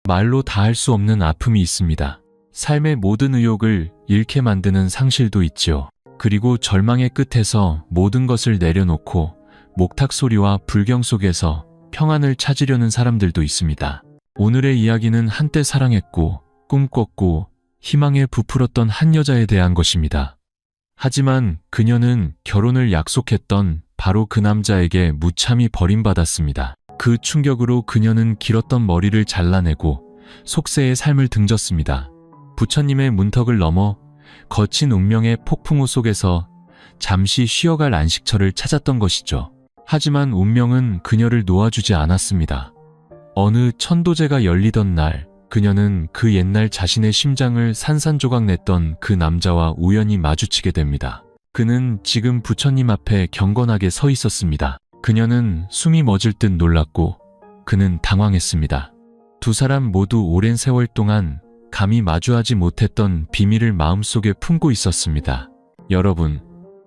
말로 다 할 수 없는 아픔이 있습니다. 삶의 모든 의욕을 잃게 만드는 상실도 있지요. 그리고 절망의 끝에서 모든 것을 내려놓고 목탁 소리와 불경 속에서 평안을 찾으려는 사람들도 있습니다. 오늘의 이야기는 한때 사랑했고 꿈꿨고 희망에 부풀었던 한 여자에 대한 것입니다. 하지만 그녀는 결혼을 약속했던 바로 그 남자에게 무참히 버림받았습니다. 그 충격으로 그녀는 길었던 머리를 잘라내고 속세의 삶을 등졌습니다. 부처님의 문턱을 넘어 거친 운명의 폭풍우 속에서 잠시 쉬어갈 안식처를 찾았던 것이죠. 하지만 운명은 그녀를 놓아주지 않았습니다. 어느 천도제가 열리던 날, 그녀는 그 옛날 자신의 심장을 산산조각 냈던 그 남자와 우연히 마주치게 됩니다. 그는 지금 부처님 앞에 경건하게 서 있었습니다. 그녀는 숨이 멎을 듯 놀랐고 그는 당황했습니다. 두 사람 모두 오랜 세월 동안 감히 마주하지 못했던 비밀을 마음속에 품고 있었습니다. 여러분,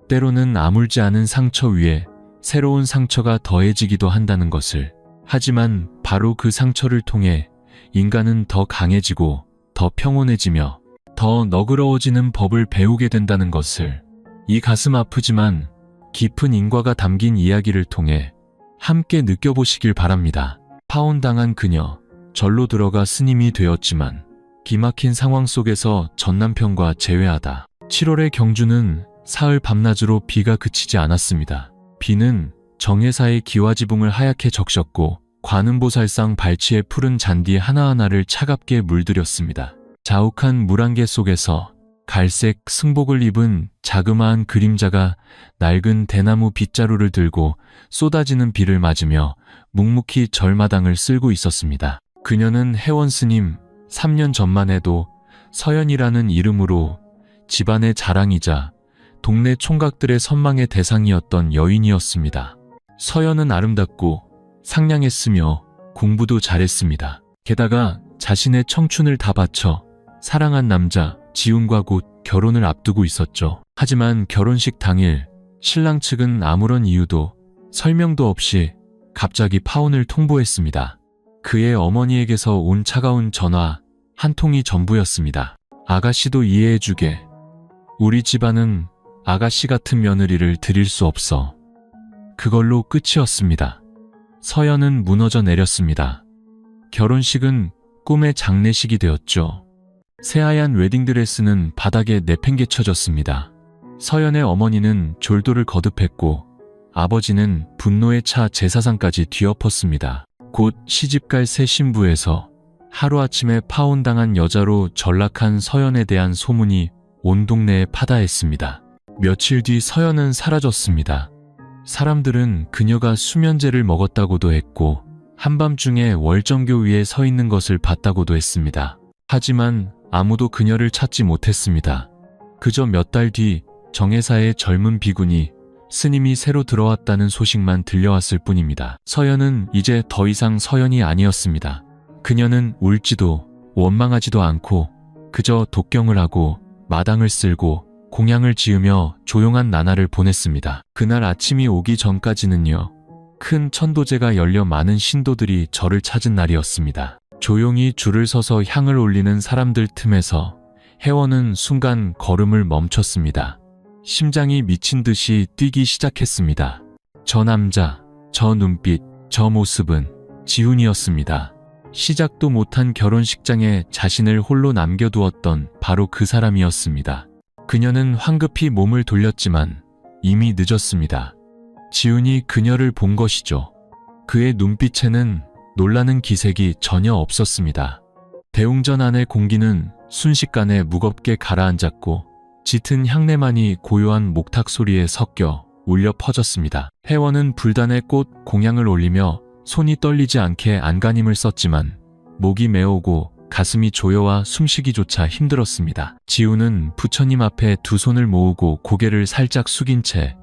때로는 아물지 않은 상처 위에 새로운 상처가 더해지기도 한다는 것을, 하지만 바로 그 상처를 통해 인간은 더 강해지고 더 평온해지며 더 너그러워지는 법을 배우게 된다는 것을, 이 가슴 아프지만 깊은 인과가 담긴 이야기를 통해 함께 느껴보시길 바랍니다. 파혼당한 그녀, 절로 들어가 스님이 되었지만 기막힌 상황 속에서 전남편과 재회하다. 7월의 경주는 사흘 밤낮으로 비가 그치지 않았습니다. 비는 정해사의 기와지붕을 하얗게 적셨고 관음보살상 발치의 푸른 잔디 하나하나를 차갑게 물들였습니다. 자욱한 물안개 속에서 갈색 승복을 입은 자그마한 그림자가 낡은 대나무 빗자루를 들고 쏟아지는 비를 맞으며 묵묵히 절마당을 쓸고 있었습니다. 그녀는 혜원스님, 3년 전만 해도 서연이라는 이름으로 집안의 자랑이자 동네 총각들의 선망의 대상이었던 여인이었습니다. 서연은 아름답고 상냥했으며 공부도 잘했습니다. 게다가 자신의 청춘을 다 바쳐 사랑한 남자 지훈과 곧 결혼을 앞두고 있었죠. 하지만 결혼식 당일 신랑 측은 아무런 이유도 설명도 없이 갑자기 파혼을 통보했습니다. 그의 어머니에게서 온 차가운 전화 한 통이 전부였습니다. 아가씨도 이해해주게. 우리 집안은 아가씨 같은 며느리를 드릴 수 없어. 그걸로 끝이었습니다. 서연은 무너져 내렸습니다. 결혼식은 꿈의 장례식이 되었죠. 새하얀 웨딩드레스는 바닥에 내팽개쳐졌습니다. 서연의 어머니는 졸도를 거듭했고 아버지는 분노에 차 제사상까지 뒤엎었습니다. 곧 시집갈 새 신부에서 하루아침에 파혼당한 여자로 전락한 서연에 대한 소문이 온 동네에 파다했습니다. 며칠 뒤 서연은 사라졌습니다. 사람들은 그녀가 수면제를 먹었다고도 했고 한밤중에 월정교 위에 서 있는 것을 봤다고도 했습니다. 하지만 아무도 그녀를 찾지 못했습니다. 그저 몇 달 뒤 정혜사의 젊은 비군이 스님이 새로 들어왔다는 소식만 들려왔을 뿐입니다. 서연은 이제 더 이상 서연이 아니었습니다. 그녀는 울지도 원망하지도 않고 그저 독경을 하고 마당을 쓸고 공양을 지으며 조용한 나날을 보냈습니다. 그날 아침이 오기 전까지는요, 큰 천도제가 열려 많은 신도들이 저를 찾은 날이었습니다. 조용히 줄을 서서 향을 올리는 사람들 틈에서 혜원은 순간 걸음을 멈췄습니다. 심장이 미친 듯이 뛰기 시작했습니다. 저 남자, 저 눈빛, 저 모습은 지훈이었습니다. 시작도 못한 결혼식장에 자신을 홀로 남겨두었던 바로 그 사람이었습니다. 그녀는 황급히 몸을 돌렸지만 이미 늦었습니다. 지훈이 그녀를 본 것이죠. 그의 눈빛에는 놀라는 기색이 전혀 없었습니다. 대웅전 안의 공기는 순식간에 무겁게 가라앉았고 짙은 향내만이 고요한 목탁 소리에 섞여 울려 퍼졌습니다. 혜원은 불단의 꽃 공양을 올리며 손이 떨리지 않게 안간힘을 썼지만 목이 메오고 가슴이 조여와 숨쉬기조차 힘들었습니다. 지훈은 부처님 앞에 두 손을 모으고 고개를 살짝 숙인 채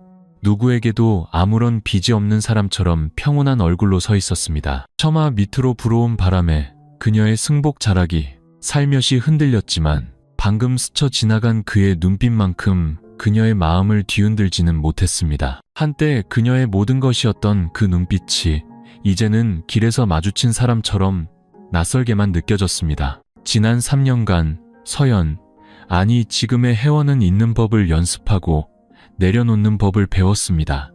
누구에게도 아무런 빚이 없는 사람처럼 평온한 얼굴로 서 있었습니다. 처마 밑으로 불어온 바람에 그녀의 승복 자락이 살며시 흔들렸지만 방금 스쳐 지나간 그의 눈빛만큼 그녀의 마음을 뒤흔들지는 못했습니다. 한때 그녀의 모든 것이었던 그 눈빛이 이제는 길에서 마주친 사람처럼 낯설게만 느껴졌습니다. 지난 3년간 서연, 아니 지금의 혜원은 있는 법을 연습하고 내려놓는 법을 배웠습니다.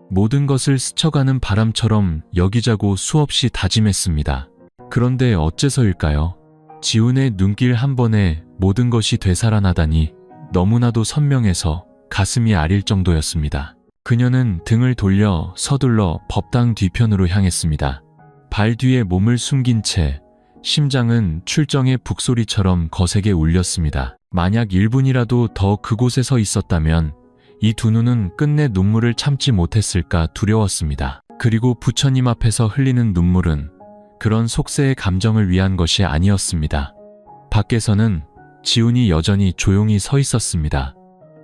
모든 것을 스쳐가는 바람처럼 여기자고 수없이 다짐했습니다. 그런데 어째서일까요? 지훈의 눈길 한 번에 모든 것이 되살아나다니 너무나도 선명해서 가슴이 아릴 정도였습니다. 그녀는 등을 돌려 서둘러 법당 뒤편으로 향했습니다. 발 뒤에 몸을 숨긴 채 심장은 출정의 북소리처럼 거세게 울렸습니다. 만약 1분이라도 더 그곳에 서 있었다면 이 두 눈은 끝내 눈물을 참지 못했을까 두려웠습니다. 그리고 부처님 앞에서 흘리는 눈물은 그런 속세의 감정을 위한 것이 아니었습니다. 밖에서는 지훈이 여전히 조용히 서 있었습니다.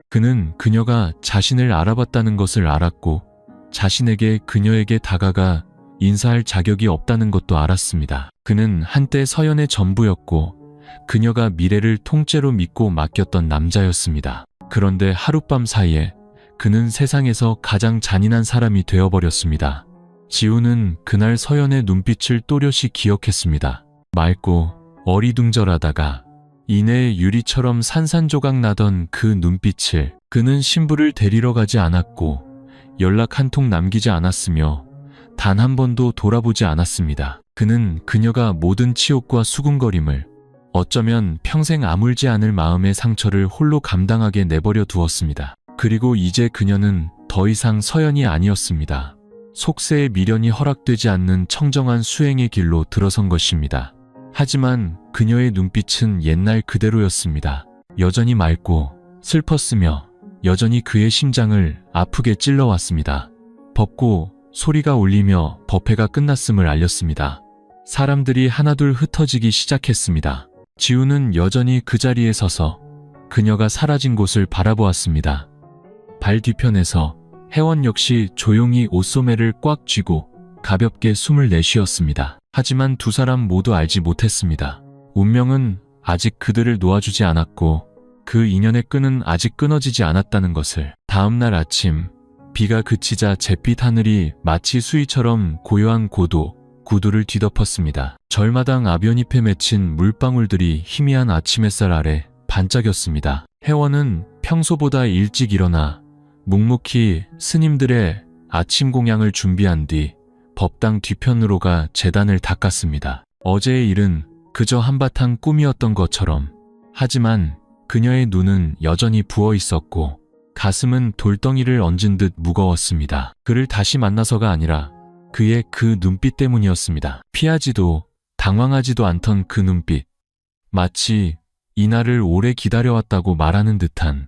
그는 그녀가 자신을 알아봤다는 것을 알았고 자신에게 그녀에게 다가가 인사할 자격이 없다는 것도 알았습니다. 그는 한때 서연의 전부였고 그녀가 미래를 통째로 믿고 맡겼던 남자였습니다. 그런데 하룻밤 사이에 그는 세상에서 가장 잔인한 사람이 되어버렸습니다. 지훈은 그날 서연의 눈빛을 또렷이 기억했습니다. 맑고 어리둥절하다가 이내의 유리처럼 산산조각 나던 그 눈빛을. 그는 신부를 데리러 가지 않았고 연락 한 통 남기지 않았으며 단 한 번도 돌아보지 않았습니다. 그는 그녀가 모든 치욕과 수군거림을, 어쩌면 평생 아물지 않을 마음의 상처를 홀로 감당하게 내버려 두었습니다. 그리고 이제 그녀는 더 이상 서연이 아니었습니다. 속세의 미련이 허락되지 않는 청정한 수행의 길로 들어선 것입니다. 하지만 그녀의 눈빛은 옛날 그대로였습니다. 여전히 맑고 슬펐으며 여전히 그의 심장을 아프게 찔러왔습니다. 법고 소리가 울리며 법회가 끝났음을 알렸습니다. 사람들이 하나둘 흩어지기 시작했습니다. 지훈은 여전히 그 자리에 서서 그녀가 사라진 곳을 바라보았습니다. 발 뒤편에서 혜원 역시 조용히 옷소매를 꽉 쥐고 가볍게 숨을 내쉬었습니다. 하지만 두 사람 모두 알지 못했습니다. 운명은 아직 그들을 놓아주지 않았고 그 인연의 끈은 아직 끊어지지 않았다는 것을. 다음 날 아침, 비가 그치자 잿빛 하늘이 마치 수위처럼 고요한 구두를 뒤덮었습니다. 절마당 아변잎에 맺힌 물방울들이 희미한 아침 햇살 아래 반짝였습니다. 혜원은 평소보다 일찍 일어나 묵묵히 스님들의 아침 공양을 준비한 뒤 법당 뒤편으로 가 제단을 닦았습니다. 어제의 일은 그저 한바탕 꿈이었던 것처럼. 하지만 그녀의 눈은 여전히 부어 있었고 가슴은 돌덩이를 얹은 듯 무거웠습니다. 그를 다시 만나서가 아니라 그의 그 눈빛 때문이었습니다. 피하지도 당황하지도 않던 그 눈빛. 마치 이날을 오래 기다려왔다고 말하는 듯한.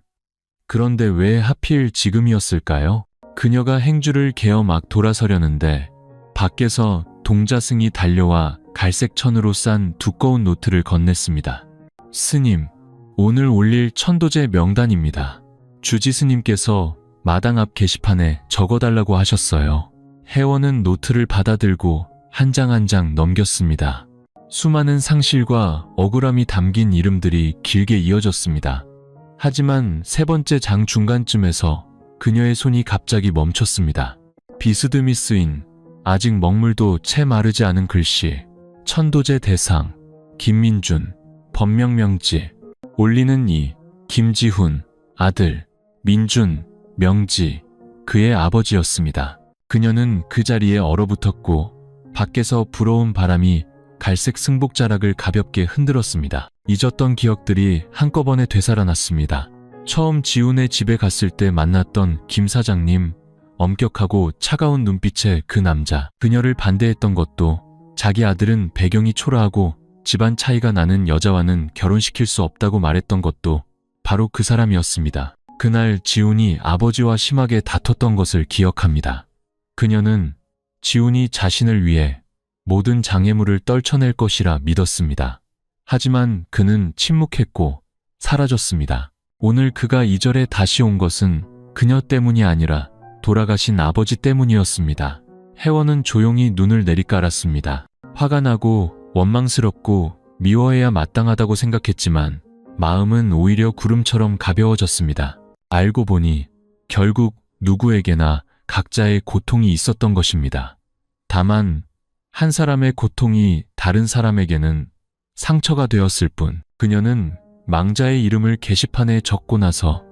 그런데 왜 하필 지금이었을까요? 그녀가 행주를 개어 막 돌아서려는데 밖에서 동자승이 달려와 갈색 천으로 싼 두꺼운 노트를 건넸습니다. 스님, 오늘 올릴 천도제 명단입니다. 주지 스님께서 마당 앞 게시판에 적어달라고 하셨어요. 혜원은 노트를 받아들고 한 장 한 장 넘겼습니다. 수많은 상실과 억울함이 담긴 이름들이 길게 이어졌습니다. 하지만 세 번째 장 중간쯤에서 그녀의 손이 갑자기 멈췄습니다. 비스듬히 쓰인 아직 먹물도 채 마르지 않은 글씨. 천도제 대상 김민준, 법명명지. 올리는 이 김지훈, 아들 민준, 명지, 그의 아버지였습니다. 그녀는 그 자리에 얼어붙었고 밖에서 불어온 바람이 갈색 승복자락을 가볍게 흔들었습니다. 잊었던 기억들이 한꺼번에 되살아났습니다. 처음 지훈의 집에 갔을 때 만났던 김 사장님, 엄격하고 차가운 눈빛의 그 남자. 그녀를 반대했던 것도, 자기 아들은 배경이 초라하고 집안 차이가 나는 여자와는 결혼시킬 수 없다고 말했던 것도 바로 그 사람이었습니다. 그날 지훈이 아버지와 심하게 다퉜던 것을 기억합니다. 그녀는 지훈이 자신을 위해 모든 장애물을 떨쳐낼 것이라 믿었습니다. 하지만 그는 침묵했고 사라졌습니다. 오늘 그가 이 절에 다시 온 것은 그녀 때문이 아니라 돌아가신 아버지 때문이었습니다. 혜원은 조용히 눈을 내리깔았습니다. 화가 나고 원망스럽고 미워해야 마땅하다고 생각했지만 마음은 오히려 구름처럼 가벼워졌습니다. 알고 보니 결국 누구에게나 각자의 고통이 있었던 것입니다. 다만 한 사람의 고통이 다른 사람에게는 상처가 되었을 뿐. 그녀는 망자의 이름을 게시판에 적고 나서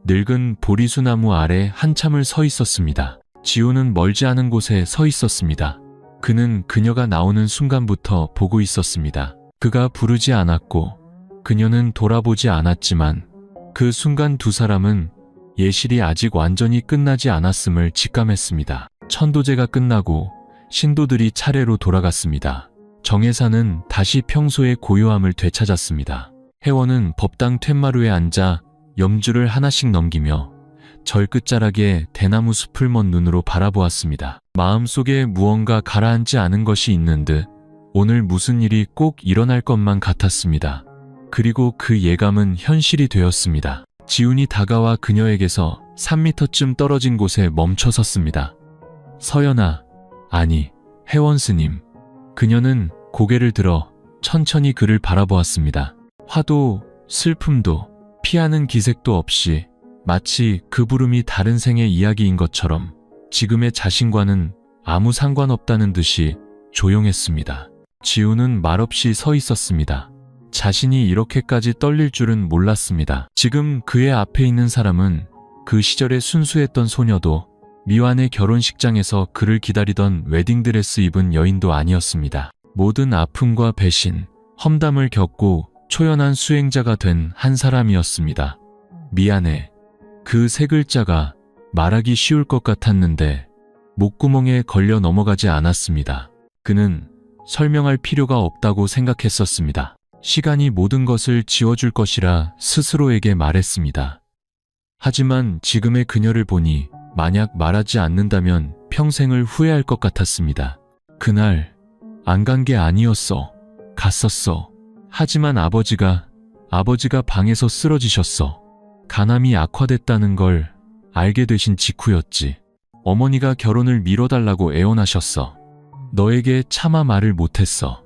늙은 보리수나무 아래 한참을 서 있었습니다. 지우는 멀지 않은 곳에 서 있었습니다. 그는 그녀가 나오는 순간부터 보고 있었습니다. 그가 부르지 않았고 그녀는 돌아보지 않았지만 그 순간 두 사람은 예실이 아직 완전히 끝나지 않았음을 직감했습니다. 천도제가 끝나고 신도들이 차례로 돌아갔습니다. 정혜사는 다시 평소의 고요함을 되찾았습니다. 혜원은 법당 툇마루에 앉아 염주를 하나씩 넘기며 절 끝자락에 대나무 숲을 먼 눈으로 바라보았습니다. 마음속에 무언가 가라앉지 않은 것이 있는 듯 오늘 무슨 일이 꼭 일어날 것만 같았습니다. 그리고 그 예감은 현실이 되었습니다. 지훈이 다가와 그녀에게서 3미터쯤 떨어진 곳에 멈춰 섰습니다. 서연아, 아니, 혜원 스님. 그녀는 고개를 들어 천천히 그를 바라보았습니다. 화도 슬픔도 피하는 기색도 없이 마치 그 부름이 다른 생의 이야기인 것처럼 지금의 자신과는 아무 상관없다는 듯이 조용했습니다. 지우는 말없이 서 있었습니다. 자신이 이렇게까지 떨릴 줄은 몰랐습니다. 지금 그의 앞에 있는 사람은 그 시절에 순수했던 소녀도 미완의 결혼식장에서 그를 기다리던 웨딩드레스 입은 여인도 아니었습니다. 모든 아픔과 배신, 험담을 겪고 초연한 수행자가 된 한 사람이었습니다. 미안해. 그 세 글자가 말하기 쉬울 것 같았는데 목구멍에 걸려 넘어가지 않았습니다. 그는 설명할 필요가 없다고 생각했었습니다. 시간이 모든 것을 지워줄 것이라 스스로에게 말했습니다. 하지만 지금의 그녀를 보니 만약 말하지 않는다면 평생을 후회할 것 같았습니다. 그날 안 간 게 아니었어. 갔었어. 하지만 아버지가 방에서 쓰러지셨어. 간암이 악화됐다는 걸 알게 되신 직후였지. 어머니가 결혼을 미뤄달라고 애원하셨어. 너에게 차마 말을 못했어.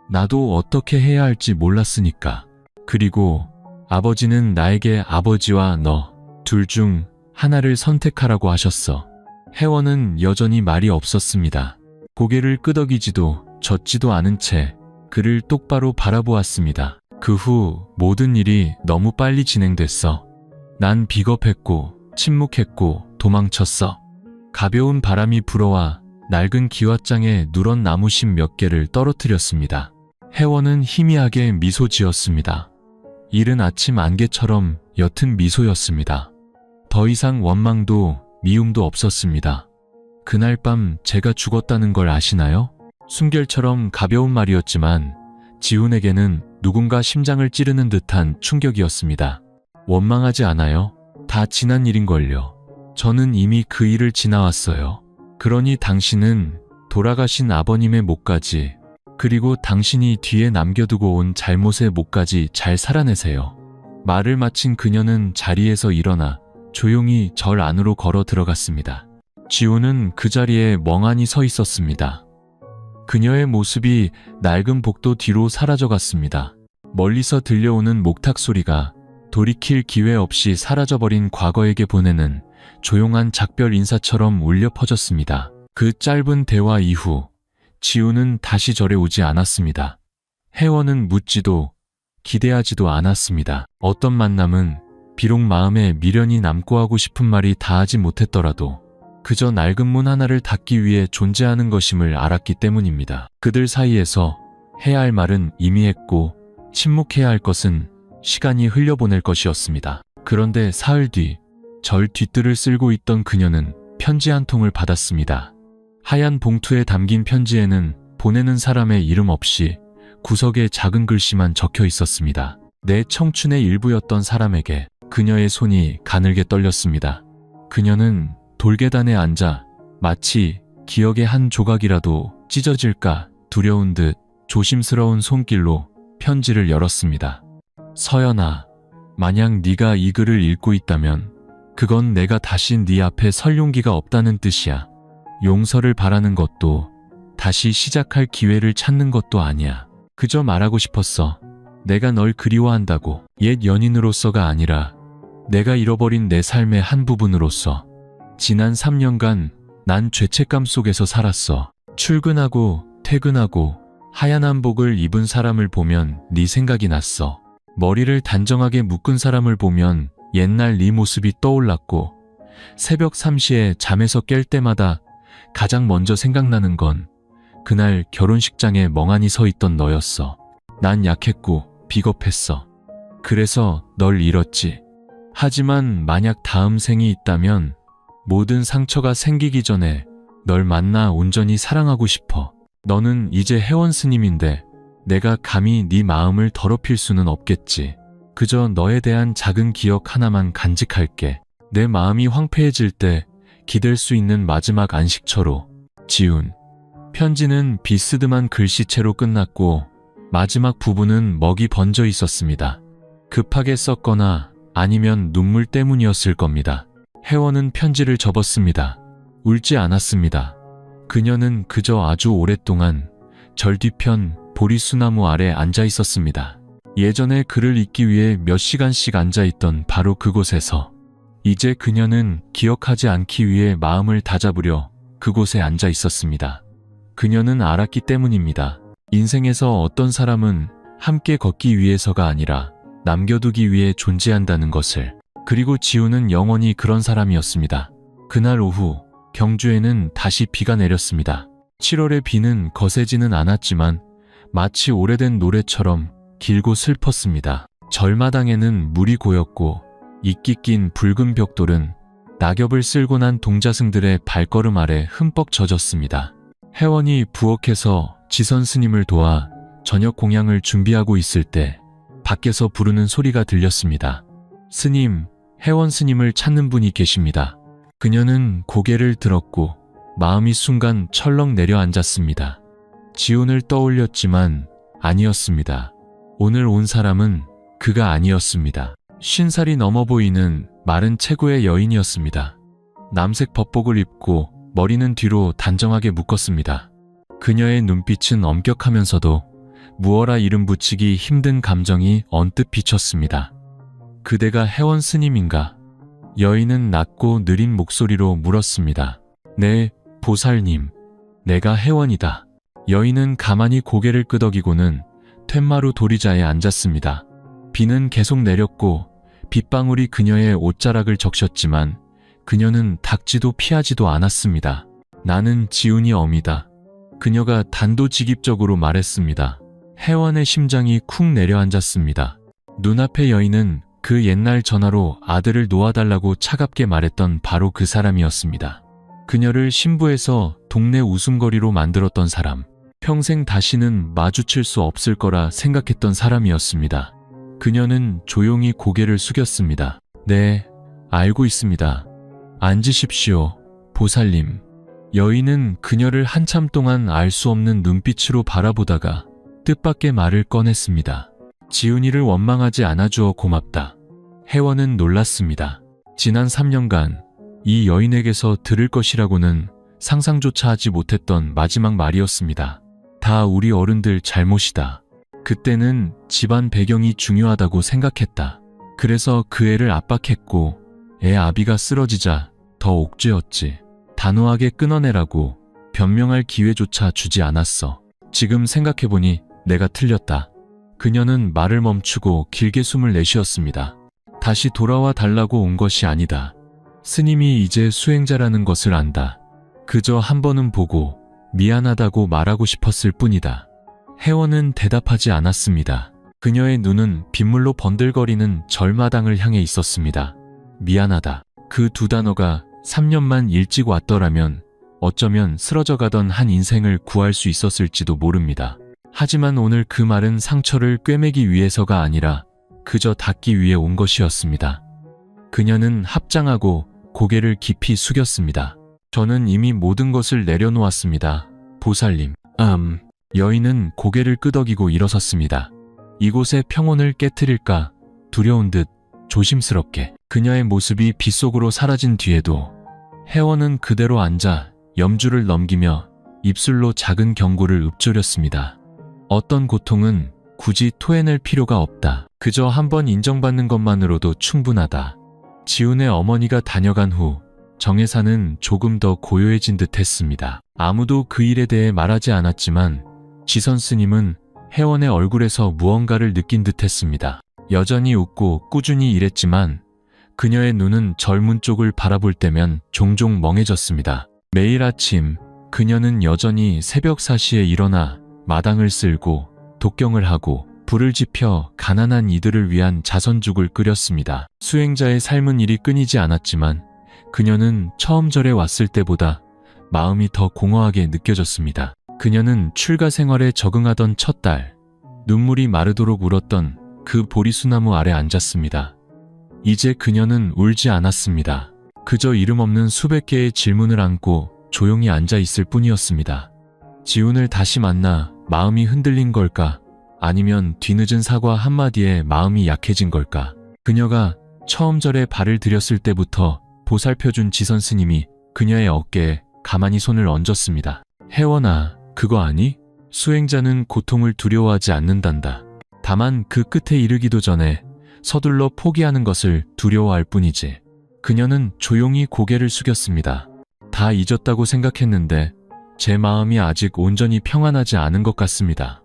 나도 어떻게 해야 할지 몰랐으니까. 그리고 아버지는 나에게 아버지와 너 둘 중 하나를 선택하라고 하셨어. 혜원은 여전히 말이 없었습니다. 고개를 끄덕이지도 젖지도 않은 채 그를 똑바로 바라보았습니다. 그 후 모든 일이 너무 빨리 진행됐어. 난 비겁했고 침묵했고 도망쳤어. 가벼운 바람이 불어와 낡은 기왓장에 누런 나무심 몇 개를 떨어뜨렸습니다. 혜원은 희미하게 미소 지었습니다. 이른 아침 안개처럼 옅은 미소였습니다. 더 이상 원망도 미움도 없었습니다. 그날 밤 제가 죽었다는 걸 아시나요? 숨결처럼 가벼운 말이었지만 지훈에게는 누군가 심장을 찌르는 듯한 충격이었습니다. 원망하지 않아요? 다 지난 일인걸요. 저는 이미 그 일을 지나왔어요. 그러니 당신은 돌아가신 아버님의 몫까지, 그리고 당신이 뒤에 남겨두고 온 잘못의 몫까지 잘 살아내세요. 말을 마친 그녀는 자리에서 일어나 조용히 절 안으로 걸어 들어갔습니다. 지우는 그 자리에 멍하니 서 있었습니다. 그녀의 모습이 낡은 복도 뒤로 사라져갔습니다. 멀리서 들려오는 목탁 소리가 돌이킬 기회 없이 사라져버린 과거에게 보내는 조용한 작별 인사처럼 울려 퍼졌습니다. 그 짧은 대화 이후 지우는 다시 절에 오지 않았습니다. 혜원은 묻지도 기대하지도 않았습니다. 어떤 만남은 비록 마음에 미련이 남고 하고 싶은 말이 다하지 못했더라도 그저 낡은 문 하나를 닫기 위해 존재하는 것임을 알았기 때문입니다. 그들 사이에서 해야 할 말은 이미 했고 침묵해야 할 것은 시간이 흘려보낼 것이었습니다. 그런데 사흘 뒤 절 뒷뜰을 쓸고 있던 그녀는 편지 한 통을 받았습니다. 하얀 봉투에 담긴 편지에는 보내는 사람의 이름 없이 구석에 작은 글씨만 적혀 있었습니다. 내 청춘의 일부였던 사람에게. 그녀의 손이 가늘게 떨렸습니다. 그녀는 돌계단에 앉아 마치 기억의 한 조각이라도 찢어질까 두려운 듯 조심스러운 손길로 편지를 열었습니다. 서연아, 만약 네가 이 글을 읽고 있다면 그건 내가 다시 네 앞에 설 용기가 없다는 뜻이야. 용서를 바라는 것도 다시 시작할 기회를 찾는 것도 아니야. 그저 말하고 싶었어. 내가 널 그리워한다고. 옛 연인으로서가 아니라 내가 잃어버린 내 삶의 한 부분으로서. 지난 3년간 난 죄책감 속에서 살았어. 출근하고 퇴근하고 하얀 한복을 입은 사람을 보면 네 생각이 났어. 머리를 단정하게 묶은 사람을 보면 옛날 네 모습이 떠올랐고 새벽 3시에 잠에서 깰 때마다 가장 먼저 생각나는 건 그날 결혼식장에 멍하니 서 있던 너였어. 난 약했고 비겁했어. 그래서 널 잃었지. 하지만 만약 다음 생이 있다면 모든 상처가 생기기 전에 널 만나 온전히 사랑하고 싶어. 너는 이제 혜원 스님인데 내가 감히 네 마음을 더럽힐 수는 없겠지. 그저 너에 대한 작은 기억 하나만 간직할게. 내 마음이 황폐해질 때 기댈 수 있는 마지막 안식처로. 지훈. 편지는 비스듬한 글씨체로 끝났고 마지막 부분은 먹이 번져 있었습니다. 급하게 썼거나 아니면 눈물 때문이었을 겁니다. 혜원은 편지를 접었습니다. 울지 않았습니다. 그녀는 그저 아주 오랫동안 절 뒤편 보리수나무 아래 앉아 있었습니다. 예전에 글을 읽기 위해 몇 시간씩 앉아 있던 바로 그곳에서 이제 그녀는 기억하지 않기 위해 마음을 다잡으려 그곳에 앉아 있었습니다. 그녀는 알았기 때문입니다. 인생에서 어떤 사람은 함께 걷기 위해서가 아니라 남겨두기 위해 존재한다는 것을. 그리고 지훈은 영원히 그런 사람이었습니다. 그날 오후 경주에는 다시 비가 내렸습니다. 7월의 비는 거세지는 않았지만 마치 오래된 노래처럼 길고 슬펐습니다. 절마당에는 물이 고였고 이끼 낀 붉은 벽돌은 낙엽을 쓸고 난 동자승들의 발걸음 아래 흠뻑 젖었습니다. 혜원이 부엌에서 지선 스님을 도와 저녁 공양을 준비하고 있을 때 밖에서 부르는 소리가 들렸습니다. 스님, 혜원 스님을 찾는 분이 계십니다. 그녀는 고개를 들었고 마음이 순간 철렁 내려앉았습니다. 지훈을 떠올렸지만 아니었습니다. 오늘 온 사람은 그가 아니었습니다. 50살이 넘어 보이는 마른 체구의 여인이었습니다. 남색 법복을 입고 머리는 뒤로 단정하게 묶었습니다. 그녀의 눈빛은 엄격하면서도 무어라 이름 붙이기 힘든 감정이 언뜻 비쳤습니다. 그대가 혜원 스님인가? 여인은 낮고 느린 목소리로 물었습니다. 네, 보살님. 내가 혜원이다. 여인은 가만히 고개를 끄덕이고는 툇마루 도리자에 앉았습니다. 비는 계속 내렸고 빗방울이 그녀의 옷자락을 적셨지만 그녀는 닥지도 피하지도 않았습니다. 나는 지훈이 어미다. 그녀가 단도직입적으로 말했습니다. 혜원의 심장이 쿵 내려앉았습니다. 눈앞의 여인은 그 옛날 전화로 아들을 놓아달라고 차갑게 말했던 바로 그 사람이었습니다. 그녀를 신부에서 동네 웃음거리로 만들었던 사람, 평생 다시는 마주칠 수 없을 거라 생각했던 사람이었습니다. 그녀는 조용히 고개를 숙였습니다. 네, 알고 있습니다. 앉으십시오, 보살님. 여인은 그녀를 한참 동안 알 수 없는 눈빛으로 바라보다가 뜻밖의 말을 꺼냈습니다. 지훈이를 원망하지 않아주어 고맙다. 혜원은 놀랐습니다. 지난 3년간 이 여인에게서 들을 것이라고는 상상조차 하지 못했던 마지막 말이었습니다. 다 우리 어른들 잘못이다. 그때는 집안 배경이 중요하다고 생각했다. 그래서 그 애를 압박했고 애 아비가 쓰러지자 더 옥죄었지. 단호하게 끊어내라고 변명할 기회조차 주지 않았어. 지금 생각해보니 내가 틀렸다. 그녀는 말을 멈추고 길게 숨을 내쉬었습니다. 다시 돌아와 달라고 온 것이 아니다. 스님이 이제 수행자라는 것을 안다. 그저 한 번은 보고 미안하다고 말하고 싶었을 뿐이다. 혜원은 대답하지 않았습니다. 그녀의 눈은 빗물로 번들거리는 절마당을 향해 있었습니다. 미안하다. 그 두 단어가 3년만 일찍 왔더라면 어쩌면 쓰러져가던 한 인생을 구할 수 있었을지도 모릅니다. 하지만 오늘 그 말은 상처를 꿰매기 위해서가 아니라 그저 닿기 위해 온 것이었습니다. 그녀는 합장하고 고개를 깊이 숙였습니다. 저는 이미 모든 것을 내려놓았습니다. 보살님. 여인은 고개를 끄덕이고 일어섰습니다. 이곳의 평온을 깨트릴까 두려운 듯 조심스럽게. 그녀의 모습이 빗속으로 사라진 뒤에도 혜원은 그대로 앉아 염주를 넘기며 입술로 작은 경고를 읊조렸습니다. 어떤 고통은 굳이 토해낼 필요가 없다. 그저 한번 인정받는 것만으로도 충분하다. 지훈의 어머니가 다녀간 후 정혜사는 조금 더 고요해진 듯 했습니다. 아무도 그 일에 대해 말하지 않았지만 지선 스님은 혜원의 얼굴에서 무언가를 느낀 듯 했습니다. 여전히 웃고 꾸준히 일했지만 그녀의 눈은 젊은 쪽을 바라볼 때면 종종 멍해졌습니다. 매일 아침 그녀는 여전히 새벽 4시에 일어나 마당을 쓸고 독경을 하고 불을 지펴 가난한 이들을 위한 자선죽을 끓였습니다. 수행자의 삶은 일이 끊이지 않았지만 그녀는 처음 절에 왔을 때보다 마음이 더 공허하게 느껴졌습니다. 그녀는 출가 생활에 적응하던 첫 달, 눈물이 마르도록 울었던 그 보리수나무 아래 앉았습니다. 이제 그녀는 울지 않았습니다. 그저 이름 없는 수백 개의 질문을 안고 조용히 앉아 있을 뿐이었습니다. 지훈을 다시 만나 마음이 흔들린 걸까? 아니면 뒤늦은 사과 한마디에 마음이 약해진 걸까? 그녀가 처음 절에 발을 들였을 때부터 보살펴준 지선 스님이 그녀의 어깨에 가만히 손을 얹었습니다. 혜원아, 그거 아니? 수행자는 고통을 두려워하지 않는단다. 다만 그 끝에 이르기도 전에 서둘러 포기하는 것을 두려워할 뿐이지. 그녀는 조용히 고개를 숙였습니다. 다 잊었다고 생각했는데 제 마음이 아직 온전히 평안하지 않은 것 같습니다.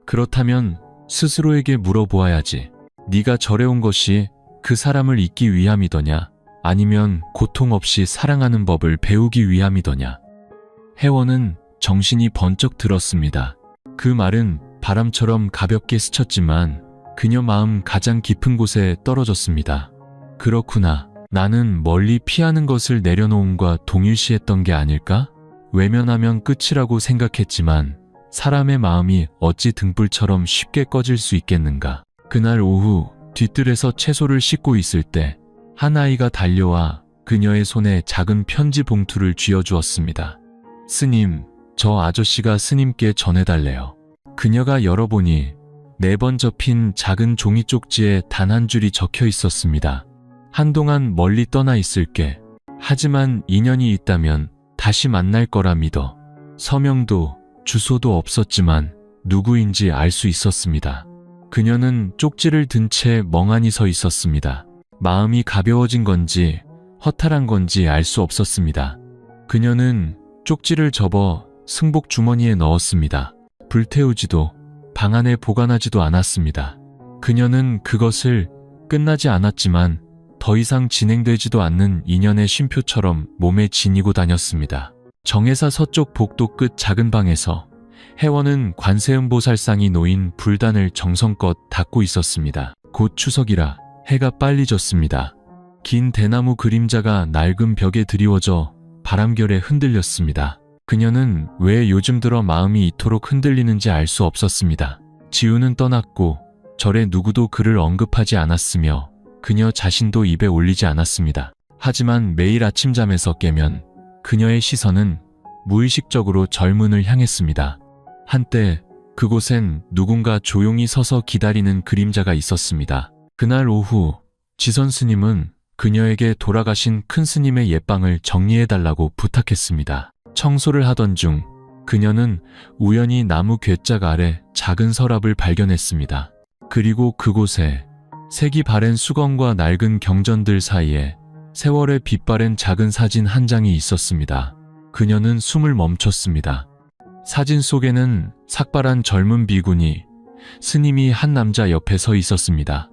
그렇다면 스스로에게 물어보아야지. 네가 절에 온 것이 그 사람을 잊기 위함이더냐? 아니면 고통 없이 사랑하는 법을 배우기 위함이더냐? 혜원은 정신이 번쩍 들었습니다. 그 말은 바람처럼 가볍게 스쳤지만 그녀 마음 가장 깊은 곳에 떨어졌습니다. 그렇구나. 나는 멀리 피하는 것을 내려놓음과 동일시했던 게 아닐까? 외면하면 끝이라고 생각했지만 사람의 마음이 어찌 등불처럼 쉽게 꺼질 수 있겠는가. 그날 오후 뒤뜰에서 채소를 씻고 있을 때 한 아이가 달려와 그녀의 손에 작은 편지 봉투를 쥐어주었습니다. 스님, 저 아저씨가 스님께 전해달래요. 그녀가 열어보니 4번 접힌 작은 종이 쪽지에 단 한 줄이 적혀 있었습니다. 한동안 멀리 떠나 있을게. 하지만 인연이 있다면 다시 만날 거라 믿어. 서명도 주소도 없었지만 누구인지 알 수 있었습니다. 그녀는 쪽지를 든 채 멍하니 서 있었습니다. 마음이 가벼워진 건지 허탈한 건지 알 수 없었습니다. 그녀는 쪽지를 접어 승복 주머니에 넣었습니다. 불태우지도 방 안에 보관하지도 않았습니다. 그녀는 그것을 끝나지 않았지만 더 이상 진행되지도 않는 인연의 쉼표처럼 몸에 지니고 다녔습니다. 정혜사 서쪽 복도 끝 작은 방에서 혜원은 관세음보살상이 놓인 불단을 정성껏 닦고 있었습니다. 곧 추석이라 해가 빨리 졌습니다. 긴 대나무 그림자가 낡은 벽에 드리워져 바람결에 흔들렸습니다. 그녀는 왜 요즘 들어 마음이 이토록 흔들리는지 알 수 없었습니다. 지우는 떠났고 절에 누구도 그를 언급하지 않았으며 그녀 자신도 입에 올리지 않았습니다. 하지만 매일 아침잠에서 깨면 그녀의 시선은 무의식적으로 절문을 향했습니다. 한때 그곳엔 누군가 조용히 서서 기다리는 그림자가 있었습니다. 그날 오후 지선 스님은 그녀에게 돌아가신 큰 스님의 옛방을 정리해달라고 부탁했습니다. 청소를 하던 중 그녀는 우연히 나무 괴짝 아래 작은 서랍을 발견했습니다. 그리고 그곳에 색이 바랜 수건과 낡은 경전들 사이에 세월의 빛바랜 작은 사진 한 장이 있었습니다. 그녀는 숨을 멈췄습니다. 사진 속에는 삭발한 젊은 비구니, 스님이 한 남자 옆에 서 있었습니다.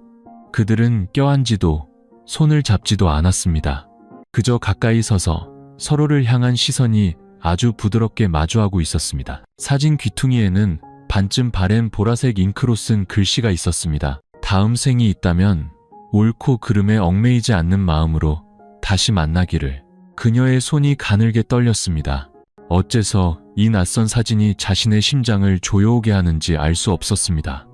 그들은 껴안지도 손을 잡지도 않았습니다. 그저 가까이 서서 서로를 향한 시선이 아주 부드럽게 마주하고 있었습니다. 사진 귀퉁이에는 반쯤 바랜 보라색 잉크로 쓴 글씨가 있었습니다. 다음 생이 있다면 옳고 그름에 얽매이지 않는 마음으로 다시 만나기를. 그녀의 손이 가늘게 떨렸습니다. 어째서 이 낯선 사진이 자신의 심장을 조여오게 하는지 알 수 없었습니다.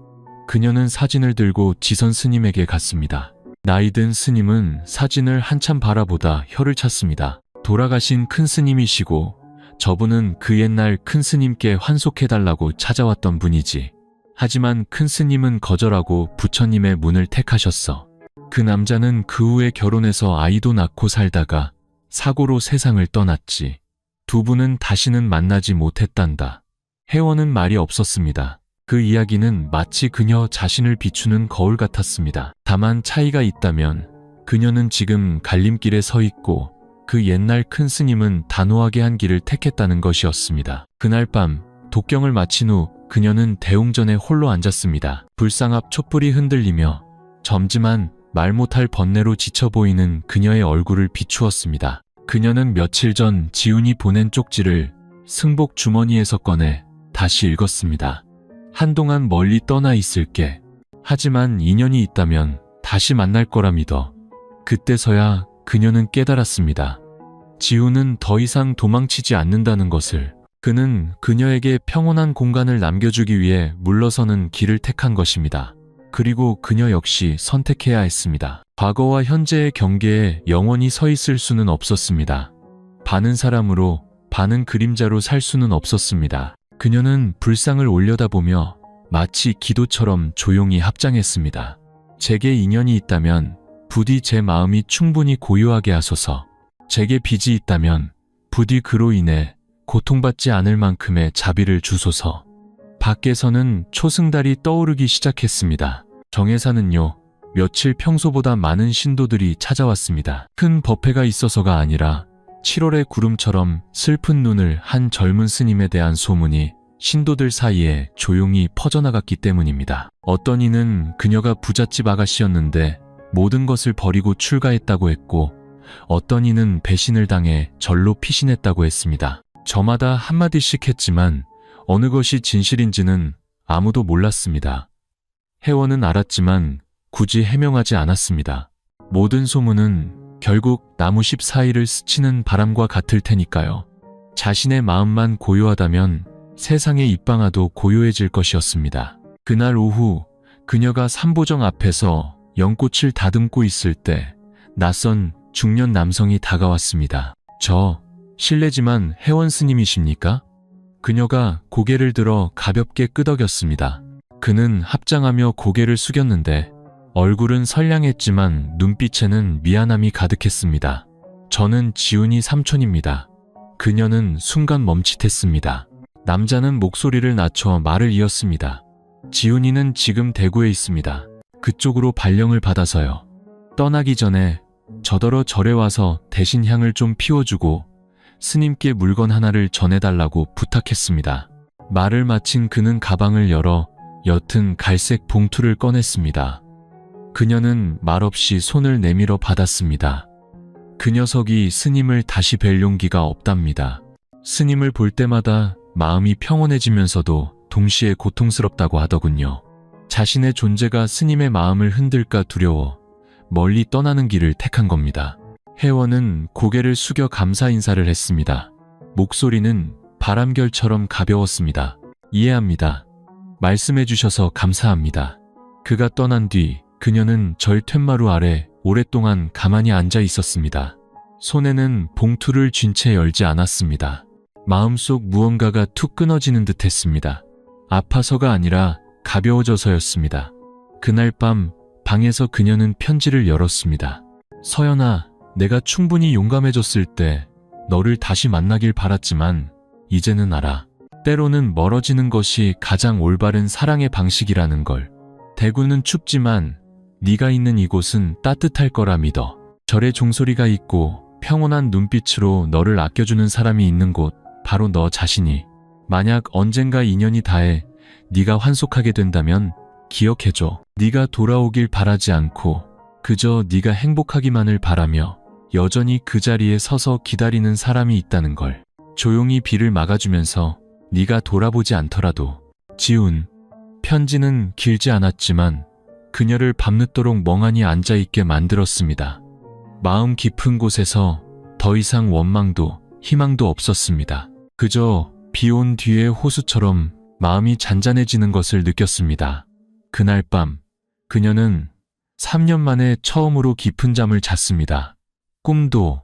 그녀는 사진을 들고 지선 스님에게 갔습니다. 나이든 스님은 사진을 한참 바라보다 혀를 찼습니다. 돌아가신 큰 스님이시고 저분은 그 옛날 큰 스님께 환속해달라고 찾아왔던 분이지. 하지만 큰 스님은 거절하고 부처님의 문을 택하셨어. 그 남자는 그 후에 결혼해서 아이도 낳고 살다가 사고로 세상을 떠났지. 두 분은 다시는 만나지 못했단다. 혜원은 말이 없었습니다. 그 이야기는 마치 그녀 자신을 비추는 거울 같았습니다. 다만 차이가 있다면 그녀는 지금 갈림길에 서 있고 그 옛날 큰 스님은 단호하게 한 길을 택했다는 것이었습니다. 그날 밤 독경을 마친 후 그녀는 대웅전에 홀로 앉았습니다. 불상 앞 촛불이 흔들리며 점지만 말 못할 번뇌로 지쳐 보이는 그녀의 얼굴을 비추었습니다. 그녀는 며칠 전 지훈이 보낸 쪽지를 승복 주머니에서 꺼내 다시 읽었습니다. 한동안 멀리 떠나 있을게. 하지만 인연이 있다면 다시 만날 거라 믿어. 그때서야 그녀는 깨달았습니다. 지훈은 더 이상 도망치지 않는다는 것을. 그는 그녀에게 평온한 공간을 남겨주기 위해 물러서는 길을 택한 것입니다. 그리고 그녀 역시 선택해야 했습니다. 과거와 현재의 경계에 영원히 서 있을 수는 없었습니다. 반은 사람으로, 반은 그림자로 살 수는 없었습니다. 그녀는 불상을 올려다보며 마치 기도처럼 조용히 합장했습니다. 제게 인연이 있다면 부디 제 마음이 충분히 고요하게 하소서. 제게 빚이 있다면 부디 그로 인해 고통받지 않을 만큼의 자비를 주소서. 밖에서는 초승달이 떠오르기 시작했습니다. 정회사는요, 며칠 평소보다 많은 신도들이 찾아왔습니다. 큰 법회가 있어서가 아니라 7월의 구름처럼 슬픈 눈을 한 젊은 스님에 대한 소문이 신도들 사이에 조용히 퍼져나갔기 때문입니다. 어떤 이는 그녀가 부잣집 아가씨였는데 모든 것을 버리고 출가했다고 했고, 어떤 이는 배신을 당해 절로 피신했다고 했습니다. 저마다 한마디씩 했지만 어느 것이 진실인지는 아무도 몰랐습니다. 회원은 알았지만 굳이 해명하지 않았습니다. 모든 소문은 결국 나무 14일을 스치는 바람과 같을 테니까요. 자신의 마음만 고요하다면 세상의 입방아도 고요해질 것이었습니다. 그날 오후 그녀가 삼보정 앞에서 연꽃을 다듬고 있을 때 낯선 중년 남성이 다가왔습니다. 실례지만 회원 스님이십니까? 그녀가 고개를 들어 가볍게 끄덕였습니다. 그는 합장하며 고개를 숙였는데 얼굴은 선량했지만 눈빛에는 미안함이 가득했습니다. 저는 지훈이 삼촌입니다. 그녀는 순간 멈칫했습니다. 남자는 목소리를 낮춰 말을 이었습니다. 지훈이는 지금 대구에 있습니다. 그쪽으로 발령을 받아서요. 떠나기 전에 저더러 절에 와서 대신 향을 좀 피워주고 스님께 물건 하나를 전해달라고 부탁했습니다. 말을 마친 그는 가방을 열어 옅은 갈색 봉투를 꺼냈습니다. 그녀는 말없이 손을 내밀어 받았습니다. 그 녀석이 스님을 다시 뵐 용기가 없답니다. 스님을 볼 때마다 마음이 평온해지면서도 동시에 고통스럽다고 하더군요. 자신의 존재가 스님의 마음을 흔들까 두려워 멀리 떠나는 길을 택한 겁니다. 회원은 고개를 숙여 감사 인사를 했습니다. 목소리는 바람결처럼 가벼웠습니다. 이해합니다. 말씀해 주셔서 감사합니다. 그가 떠난 뒤 그녀는 절 툇마루 아래 오랫동안 가만히 앉아 있었습니다. 손에는 봉투를 쥔 채 열지 않았습니다. 마음속 무언가가 툭 끊어지는 듯 했습니다. 아파서가 아니라 가벼워져서였습니다. 그날 밤 방에서 그녀는 편지를 열었습니다. 서연아, 내가 충분히 용감해졌을 때 너를 다시 만나길 바랐지만 이제는 알아. 때로는 멀어지는 것이 가장 올바른 사랑의 방식이라는 걸. 대구는 춥지만 네가 있는 이곳은 따뜻할 거라 믿어. 절에 종소리가 있고 평온한 눈빛으로 너를 아껴주는 사람이 있는 곳, 바로 너 자신이. 만약 언젠가 인연이 닿아 네가 환속하게 된다면 기억해줘. 네가 돌아오길 바라지 않고 그저 네가 행복하기만을 바라며 여전히 그 자리에 서서 기다리는 사람이 있다는 걸. 조용히 비를 막아주면서 네가 돌아보지 않더라도. 지훈. 편지는 길지 않았지만 그녀를 밤늦도록 멍하니 앉아있게 만들었습니다. 마음 깊은 곳에서 더 이상 원망도 희망도 없었습니다. 그저 비 온 뒤의 호수처럼 마음이 잔잔해지는 것을 느꼈습니다. 그날 밤 그녀는 3년 만에 처음으로 깊은 잠을 잤습니다. 꿈도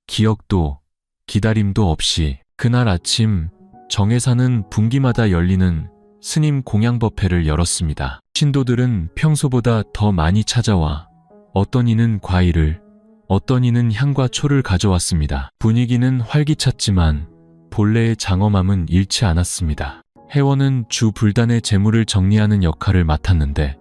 기억도 기다림도 없이. 그날 아침 정회사는 분기마다 열리는 스님 공양법회를 열었습니다. 신도들은 평소보다 더 많이 찾아와 어떤 이는 과일을, 어떤 이는 향과 초를 가져왔습니다. 분위기는 활기찼지만 본래의 장엄함은 잃지 않았습니다. 회원은 주 불단의 재물을 정리하는 역할을 맡았는데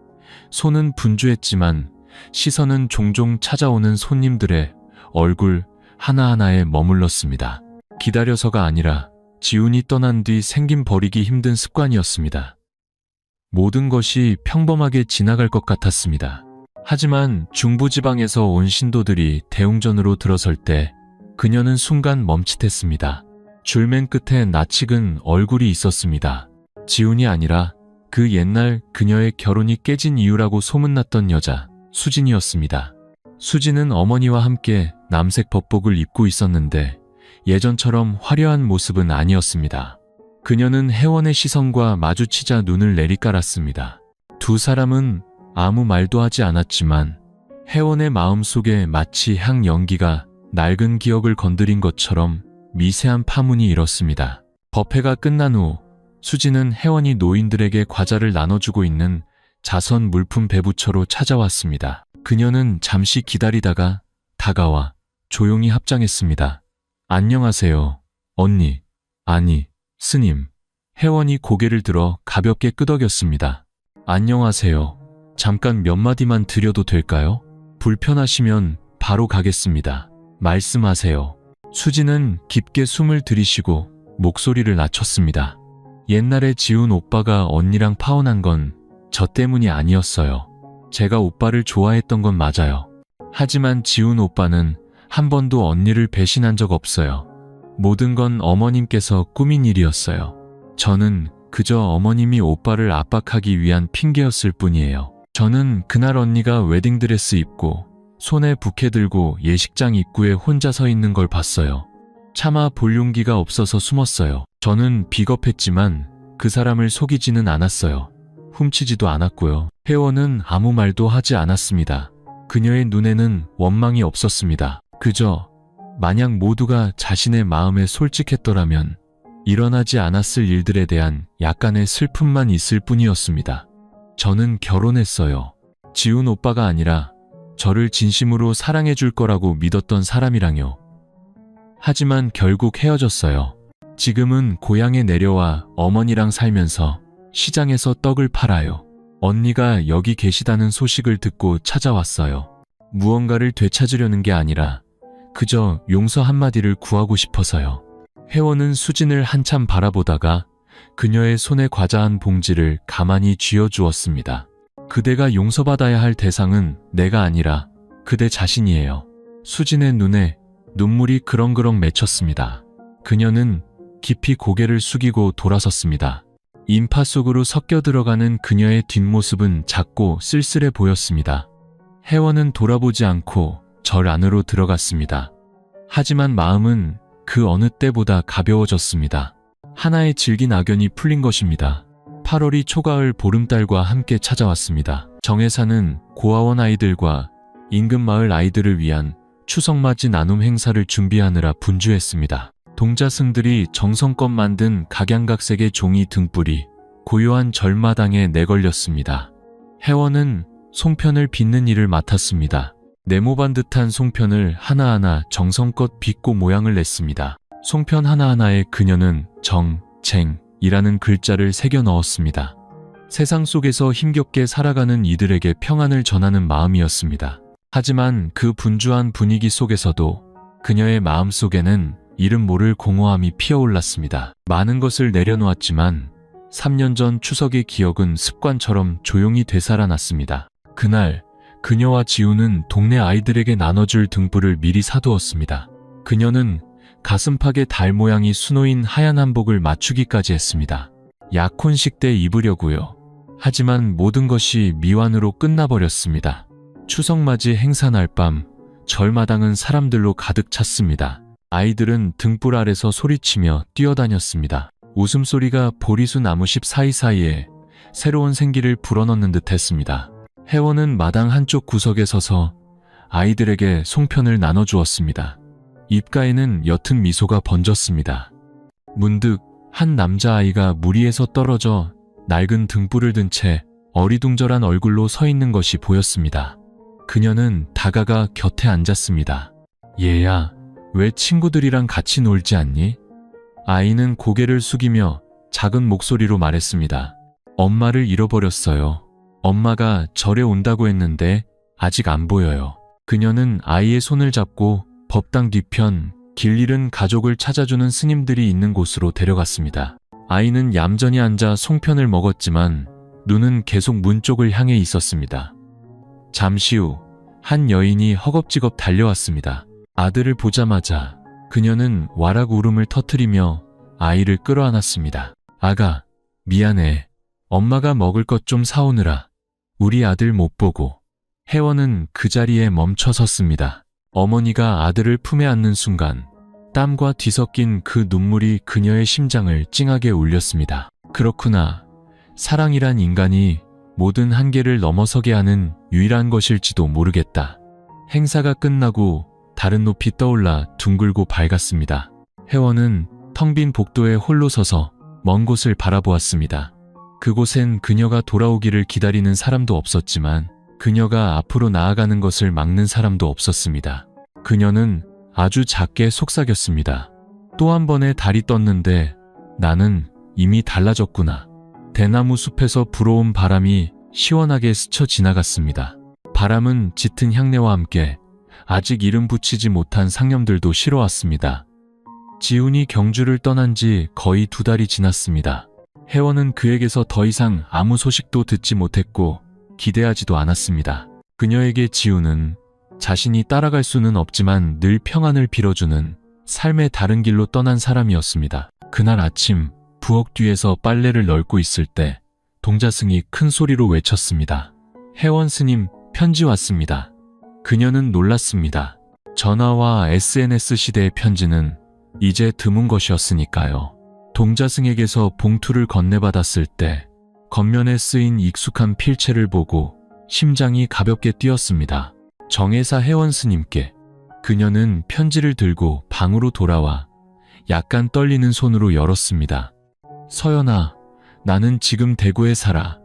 손은 분주했지만 시선은 종종 찾아오는 손님들의 얼굴, 하나하나에 머물렀습니다. 기다려서가 아니라 지훈이 떠난 뒤 생긴 버리기 힘든 습관이었습니다. 모든 것이 평범하게 지나갈 것 같았습니다. 하지만 중부지방에서 온 신도들이 대웅전으로 들어설 때 그녀는 순간 멈칫했습니다. 줄맨 끝에 낯익은 얼굴이 있었습니다. 지훈이 아니라 그 옛날 그녀의 결혼이 깨진 이유라고 소문났던 여자 수진이었습니다. 수진은 어머니와 함께 남색 법복을 입고 있었는데 예전처럼 화려한 모습은 아니었습니다. 그녀는 혜원의 시선과 마주치자 눈을 내리깔았습니다. 두 사람은 아무 말도 하지 않았지만 혜원의 마음속에 마치 향 연기가 낡은 기억을 건드린 것처럼 미세한 파문이 일었습니다. 법회가 끝난 후 수진은 혜원이 노인들에게 과자를 나눠주고 있는 자선 물품 배부처로 찾아왔습니다. 그녀는 잠시 기다리다가 다가와 조용히 합장했습니다. 안녕하세요, 언니. 아니, 스님. 혜원이 고개를 들어 가볍게 끄덕였습니다. 안녕하세요. 잠깐 몇 마디만 드려도 될까요? 불편하시면 바로 가겠습니다. 말씀하세요. 수진은 깊게 숨을 들이쉬고 목소리를 낮췄습니다. 옛날에 지훈 오빠가 언니랑 파혼한 건 저 때문이 아니었어요. 제가 오빠를 좋아했던 건 맞아요. 하지만 지훈 오빠는 한 번도 언니를 배신한 적 없어요. 모든 건 어머님께서 꾸민 일이었어요. 저는 그저 어머님이 오빠를 압박하기 위한 핑계였을 뿐이에요. 저는 그날 언니가 웨딩드레스 입고 손에 부케 들고 예식장 입구에 혼자 서 있는 걸 봤어요. 차마 볼 용기가 없어서 숨었어요. 저는 비겁했지만 그 사람을 속이지는 않았어요. 훔치지도 않았고요. 혜원은 아무 말도 하지 않았습니다. 그녀의 눈에는 원망이 없었습니다. 그저 만약 모두가 자신의 마음에 솔직했더라면 일어나지 않았을 일들에 대한 약간의 슬픔만 있을 뿐이었습니다. 저는 결혼했어요. 지훈 오빠가 아니라 저를 진심으로 사랑해 줄 거라고 믿었던 사람이랑요. 하지만 결국 헤어졌어요. 지금은 고향에 내려와 어머니랑 살면서 시장에서 떡을 팔아요. 언니가 여기 계시다는 소식을 듣고 찾아왔어요. 무언가를 되찾으려는 게 아니라 그저 용서 한마디를 구하고 싶어서요. 혜원은 수진을 한참 바라보다가 그녀의 손에 과자 한 봉지를 가만히 쥐어주었습니다. 그대가 용서받아야 할 대상은 내가 아니라 그대 자신이에요. 수진의 눈에 눈물이 그렁그렁 맺혔습니다. 그녀는 깊이 고개를 숙이고 돌아섰습니다. 인파 속으로 섞여 들어가는 그녀의 뒷모습은 작고 쓸쓸해 보였습니다. 혜원은 돌아보지 않고 절 안으로 들어갔습니다. 하지만 마음은 그 어느 때보다 가벼워졌습니다. 하나의 질긴 악연이 풀린 것입니다. 8월이 초가을 보름달과 함께 찾아왔습니다. 정에 사는 고아원 아이들과 인근 마을 아이들을 위한 추석맞이 나눔 행사를 준비하느라 분주했습니다. 동자승들이 정성껏 만든 각양각색의 종이 등불이 고요한 절마당에 내걸렸습니다. 혜원은 송편을 빚는 일을 맡았습니다. 네모반 듯한 송편을 하나하나 정성껏 빚고 모양을 냈습니다. 송편 하나하나에 그녀는 정, 쟁, 이라는 글자를 새겨 넣었습니다. 세상 속에서 힘겹게 살아가는 이들에게 평안을 전하는 마음이었습니다. 하지만 그 분주한 분위기 속에서도 그녀의 마음 속에는 이름 모를 공허함이 피어올랐습니다. 많은 것을 내려놓았지만 3년 전 추석의 기억은 습관처럼 조용히 되살아났습니다. 그날 그녀와 지훈은 동네 아이들에게 나눠줄 등불을 미리 사두었습니다. 그녀는 가슴팍에 달 모양이 수놓인 하얀 한복을 맞추기까지 했습니다. 약혼식 때 입으려고요. 하지만 모든 것이 미완으로 끝나버렸습니다. 추석맞이 행사 날 밤 절마당은 사람들로 가득 찼습니다. 아이들은 등불 아래서 소리치며 뛰어다녔습니다. 웃음소리가 보리수 나무십 사이사이에 새로운 생기를 불어넣는 듯 했습니다. 혜원은 마당 한쪽 구석에 서서 아이들에게 송편을 나눠주었습니다. 입가에는 옅은 미소가 번졌습니다. 문득 한 남자아이가 무리에서 떨어져 낡은 등불을 든 채 어리둥절한 얼굴로 서 있는 것이 보였습니다. 그녀는 다가가 곁에 앉았습니다. 얘야, 왜 친구들이랑 같이 놀지 않니? 아이는 고개를 숙이며 작은 목소리로 말했습니다. 엄마를 잃어버렸어요. 엄마가 절에 온다고 했는데 아직 안 보여요. 그녀는 아이의 손을 잡고 법당 뒤편 길 잃은 가족을 찾아주는 스님들이 있는 곳으로 데려갔습니다. 아이는 얌전히 앉아 송편을 먹었지만 눈은 계속 문 쪽을 향해 있었습니다. 잠시 후 한 여인이 허겁지겁 달려왔습니다. 아들을 보자마자 그녀는 와락 울음을 터뜨리며 아이를 끌어안았습니다. 아가, 미안해. 엄마가 먹을 것 좀 사오느라 우리 아들 못 보고. 혜원은 그 자리에 멈춰 섰습니다. 어머니가 아들을 품에 안는 순간 땀과 뒤섞인 그 눈물이 그녀의 심장을 찡하게 울렸습니다. 그렇구나. 사랑이란 인간이 모든 한계를 넘어서게 하는 유일한 것일지도 모르겠다. 행사가 끝나고 다른 높이 떠올라 둥글고 밝았습니다. 혜원은 텅 빈 복도에 홀로 서서 먼 곳을 바라보았습니다. 그곳엔 그녀가 돌아오기를 기다리는 사람도 없었지만 그녀가 앞으로 나아가는 것을 막는 사람도 없었습니다. 그녀는 아주 작게 속삭였습니다. 또 한 번의 달이 떴는데 나는 이미 달라졌구나. 대나무 숲에서 불어온 바람이 시원하게 스쳐 지나갔습니다. 바람은 짙은 향내와 함께 아직 이름 붙이지 못한 상념들도 실어왔습니다. 지훈이 경주를 떠난 지 거의 2달이 지났습니다. 혜원은 그에게서 더 이상 아무 소식도 듣지 못했고 기대하지도 않았습니다. 그녀에게 지훈은 자신이 따라갈 수는 없지만 늘 평안을 빌어주는 삶의 다른 길로 떠난 사람이었습니다. 그날 아침 부엌 뒤에서 빨래를 널고 있을 때 동자승이 큰 소리로 외쳤습니다. 혜원 스님, 편지 왔습니다. 그녀는 놀랐습니다. 전화와 SNS 시대의 편지는 이제 드문 것이었으니까요. 동자승에게서 봉투를 건네받았을 때 겉면에 쓰인 익숙한 필체를 보고 심장이 가볍게 뛰었습니다. 정혜사 혜원 스님께. 그녀는 편지를 들고 방으로 돌아와 약간 떨리는 손으로 열었습니다. 서연아, 나는 지금 대구에 살아.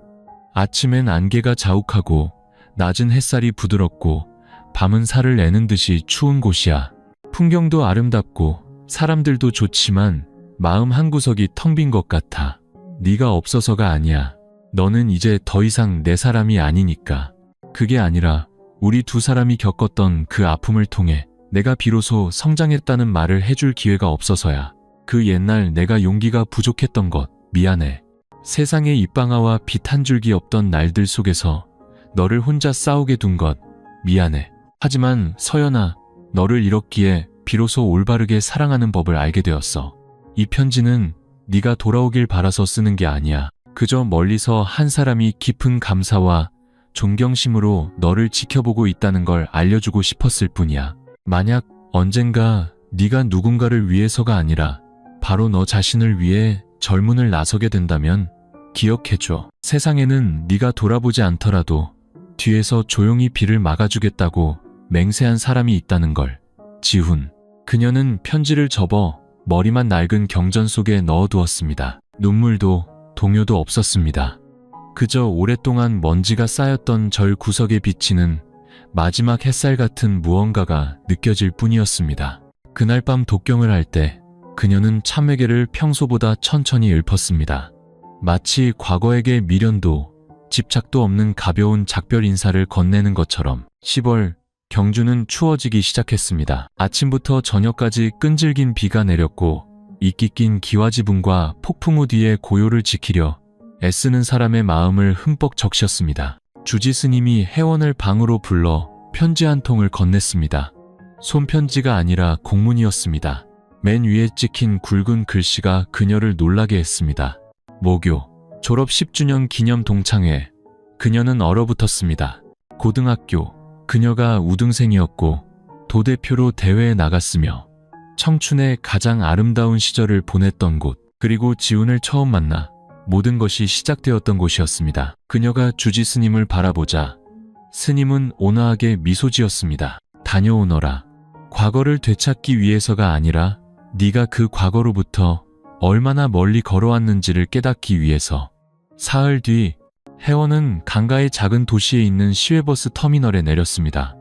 아침엔 안개가 자욱하고 낮은 햇살이 부드럽고 밤은 살을 내는 듯이 추운 곳이야. 풍경도 아름답고 사람들도 좋지만 마음 한구석이 텅 빈 것 같아. 네가 없어서가 아니야. 너는 이제 더 이상 내 사람이 아니니까. 그게 아니라 우리 두 사람이 겪었던 그 아픔을 통해 내가 비로소 성장했다는 말을 해줄 기회가 없어서야. 그 옛날 내가 용기가 부족했던 것 미안해. 세상에 입방아와 빛 한 줄기 없던 날들 속에서 너를 혼자 싸우게 둔 것 미안해. 하지만 서연아, 너를 잃었기에 비로소 올바르게 사랑하는 법을 알게 되었어. 이 편지는 네가 돌아오길 바라서 쓰는 게 아니야. 그저 멀리서 한 사람이 깊은 감사와 존경심으로 너를 지켜보고 있다는 걸 알려주고 싶었을 뿐이야. 만약 언젠가 네가 누군가를 위해서가 아니라 바로 너 자신을 위해 절문을 나서게 된다면 기억해줘. 세상에는 네가 돌아보지 않더라도 뒤에서 조용히 비를 막아주겠다고 맹세한 사람이 있다는 걸. 지훈. 그녀는 편지를 접어 머리만 낡은 경전 속에 넣어두었습니다. 눈물도 동요도 없었습니다. 그저 오랫동안 먼지가 쌓였던 절 구석에 비치는 마지막 햇살 같은 무언가가 느껴질 뿐이었습니다. 그날 밤 독경을 할 때 그녀는 참외개를 평소보다 천천히 읊었습니다. 마치 과거에게 미련도 집착도 없는 가벼운 작별 인사를 건네는 것처럼. 10월, 경주는 추워지기 시작했습니다. 아침부터 저녁까지 끈질긴 비가 내렸고 이끼 낀 기와지붕과 폭풍우 뒤에 고요를 지키려 애쓰는 사람의 마음을 흠뻑 적셨습니다. 주지 스님이 혜원을 방으로 불러 편지 한 통을 건넸습니다. 손편지가 아니라 공문이었습니다. 맨 위에 찍힌 굵은 글씨가 그녀를 놀라게 했습니다. 모교, 졸업 10주년 기념 동창회. 그녀는 얼어붙었습니다. 고등학교, 그녀가 우등생이었고 도대표로 대회에 나갔으며 청춘의 가장 아름다운 시절을 보냈던 곳, 그리고 지훈을 처음 만나 모든 것이 시작되었던 곳이었습니다. 그녀가 주지 스님을 바라보자 스님은 온화하게 미소 지었습니다. 다녀오너라. 과거를 되찾기 위해서가 아니라 네가 그 과거로부터 얼마나 멀리 걸어왔는지를 깨닫기 위해서. 사흘 뒤 혜원은 강가의 작은 도시에 있는 시외버스 터미널에 내렸습니다.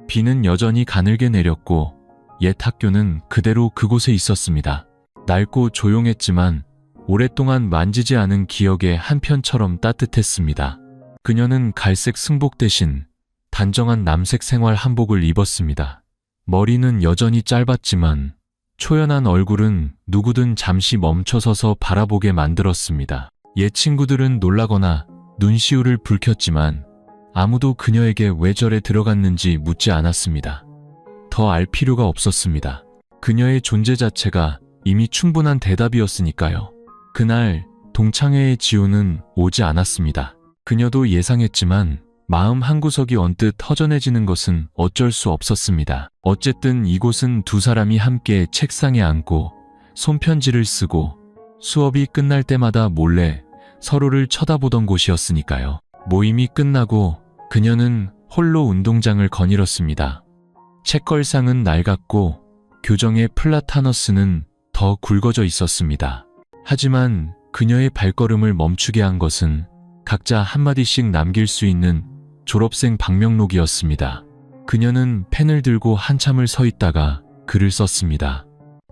비는 여전히 가늘게 내렸고 옛 학교는 그대로 그곳에 있었습니다. 낡고 조용했지만 오랫동안 만지지 않은 기억의 한 편처럼 따뜻했습니다. 그녀는 갈색 승복 대신 단정한 남색 생활 한복을 입었습니다. 머리는 여전히 짧았지만 초연한 얼굴은 누구든 잠시 멈춰서서 바라보게 만들었습니다. 옛 친구들은 놀라거나 눈시울을 붉혔지만 아무도 그녀에게 왜 절에 들어갔는지 묻지 않았습니다. 더 알 필요가 없었습니다. 그녀의 존재 자체가 이미 충분한 대답이었으니까요. 그날 동창회의 지우는 오지 않았습니다. 그녀도 예상했지만 마음 한구석이 언뜻 허전해지는 것은 어쩔 수 없었습니다. 어쨌든 이곳은 두 사람이 함께 책상에 앉고 손편지를 쓰고 수업이 끝날 때마다 몰래 서로를 쳐다보던 곳이었으니까요. 모임이 끝나고 그녀는 홀로 운동장을 거닐었습니다. 책걸상은 낡았고 교정의 플라타너스는 더 굵어져 있었습니다. 하지만 그녀의 발걸음을 멈추게 한 것은 각자 한마디씩 남길 수 있는 졸업생 방명록이었습니다. 그녀는 펜을 들고 한참을 서 있다가 글을 썼습니다.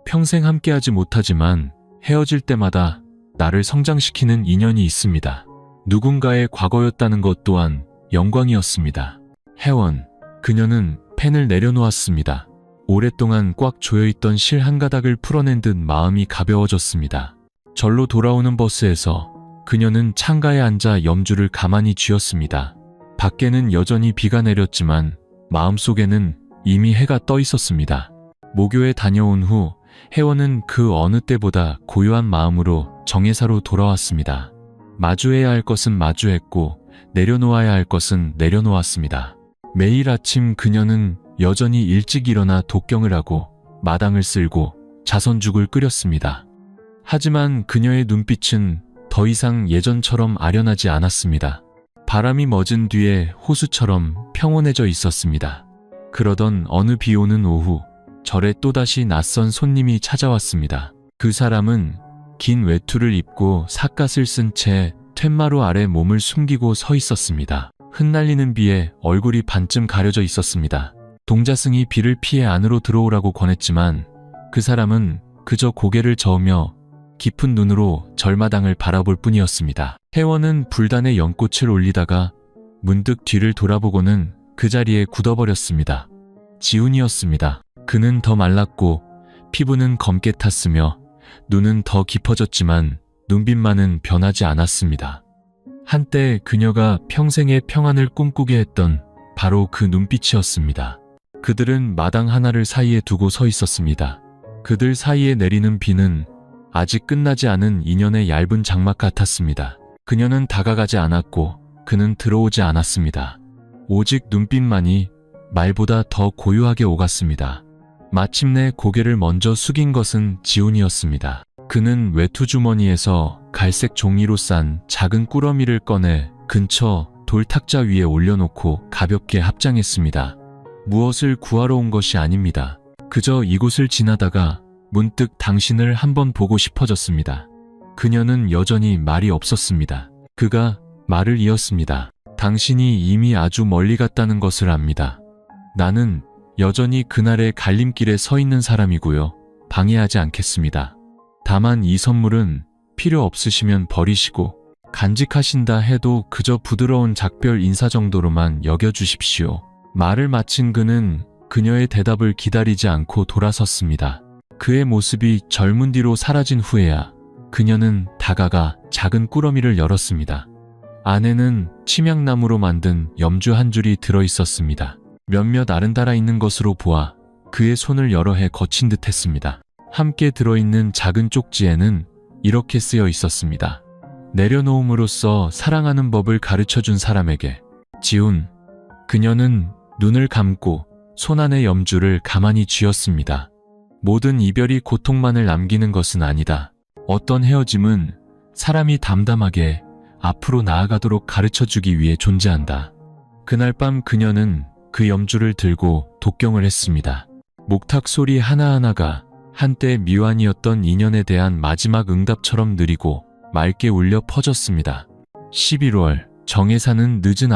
평생 함께하지 못하지만 헤어질 때마다 나를 성장시키는 인연이 있습니다. 누군가의 과거였다는 것 또한 영광이었습니다. 혜원. 그녀는 펜을 내려놓았습니다. 오랫동안 꽉 조여있던 실 한 가닥을 풀어낸 듯 마음이 가벼워졌습니다. 절로 돌아오는 버스에서 그녀는 창가에 앉아 염주를 가만히 쥐었습니다. 밖에는 여전히 비가 내렸지만 마음속에는 이미 해가 떠 있었습니다. 모교에 다녀온 후 혜원은 그 어느 때보다 고요한 마음으로 정회사로 돌아왔습니다. 마주해야 할 것은 마주했고 내려놓아야 할 것은 내려놓았습니다. 매일 아침 그녀는 여전히 일찍 일어나 독경을 하고 마당을 쓸고 자선죽을 끓였습니다. 하지만 그녀의 눈빛은 더 이상 예전처럼 아련하지 않았습니다. 바람이 멎은 뒤에 호수처럼 평온해져 있었습니다. 그러던 어느 비 오는 오후 절에 또다시 낯선 손님이 찾아왔습니다. 그 사람은 긴 외투를 입고 삿갓을 쓴 채 툇마루 아래 몸을 숨기고 서 있었습니다. 흩날리는 비에 얼굴이 반쯤 가려져 있었습니다. 동자승이 비를 피해 안으로 들어오라고 권했지만 그 사람은 그저 고개를 저으며 깊은 눈으로 절마당을 바라볼 뿐이었습니다. 혜원은 불단에 연꽃을 올리다가 문득 뒤를 돌아보고는 그 자리에 굳어버렸습니다. 지훈이었습니다. 그는 더 말랐고 피부는 검게 탔으며 눈은 더 깊어졌지만 눈빛만은 변하지 않았습니다. 한때 그녀가 평생의 평안을 꿈꾸게 했던 바로 그 눈빛이었습니다. 그들은 마당 하나를 사이에 두고 서 있었습니다. 그들 사이에 내리는 비는 아직 끝나지 않은 인연의 얇은 장막 같았습니다. 그녀는 다가가지 않았고 그는 들어오지 않았습니다. 오직 눈빛만이 말보다 더 고요하게 오갔습니다. 마침내 고개를 먼저 숙인 것은 지훈이었습니다. 그는 외투 주머니에서 갈색 종이로 싼 작은 꾸러미를 꺼내 근처 돌탁자 위에 올려놓고 가볍게 합장했습니다. 무엇을 구하러 온 것이 아닙니다. 그저 이곳을 지나다가 문득 당신을 한번 보고 싶어졌습니다. 그녀는 여전히 말이 없었습니다. 그가 말을 이었습니다. 당신이 이미 아주 멀리 갔다는 것을 압니다. 나는 여전히 그날의 갈림길에 서 있는 사람이고요. 방해하지 않겠습니다. 다만 이 선물은 필요 없으시면 버리시고 간직하신다 해도 그저 부드러운 작별 인사 정도로만 여겨주십시오. 말을 마친 그는 그녀의 대답을 기다리지 않고 돌아섰습니다. 그의 모습이 젊은 뒤로 사라진 후에야 그녀는 다가가 작은 꾸러미를 열었습니다. 안에는 침향나무로 만든 염주 한 줄이 들어있었습니다. 몇몇 아른달아 있는 것으로 보아 그의 손을 여러 해 거친 듯 했습니다. 함께 들어있는 작은 쪽지에는 이렇게 쓰여 있었습니다. 내려놓음으로써 사랑하는 법을 가르쳐준 사람에게. 지훈. 그녀는 눈을 감고 손 안의 염주를 가만히 쥐었습니다. 모든 이별이 고통만을 남기는 것은 아니다. 어떤 헤어짐은 사람이 담담하게 앞으로 나아가도록 가르쳐주기 위해 존재한다. 그날 밤 그녀는 그 염주를 들고 독경을 했습니다. 목탁 소리 하나하나가 한때 미완이었던 인연에 대한 마지막 응답처럼 느리고 맑게 울려 퍼졌습니다. 11월 정혜사는 늦은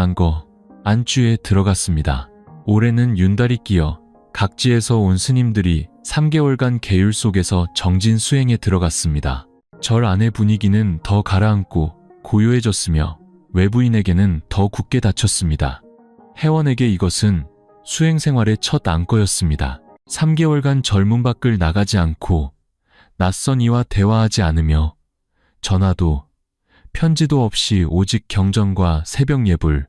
안주에 들어갔습니다. 올해는 윤달이 끼어 각지에서 온 스님들이 3개월간 계율 속에서 정진 수행에 들어갔습니다. 절 안의 분위기는 더 가라앉고 고요해졌으며 외부인에게는 더 굳게 닫혔습니다. 혜원에게 이것은 수행 생활의 첫 안거였습니다. 3개월간 절문 밖을 나가지 않고 낯선 이와 대화하지 않으며 전화도 편지도 없이 오직 경전과 새벽 예불,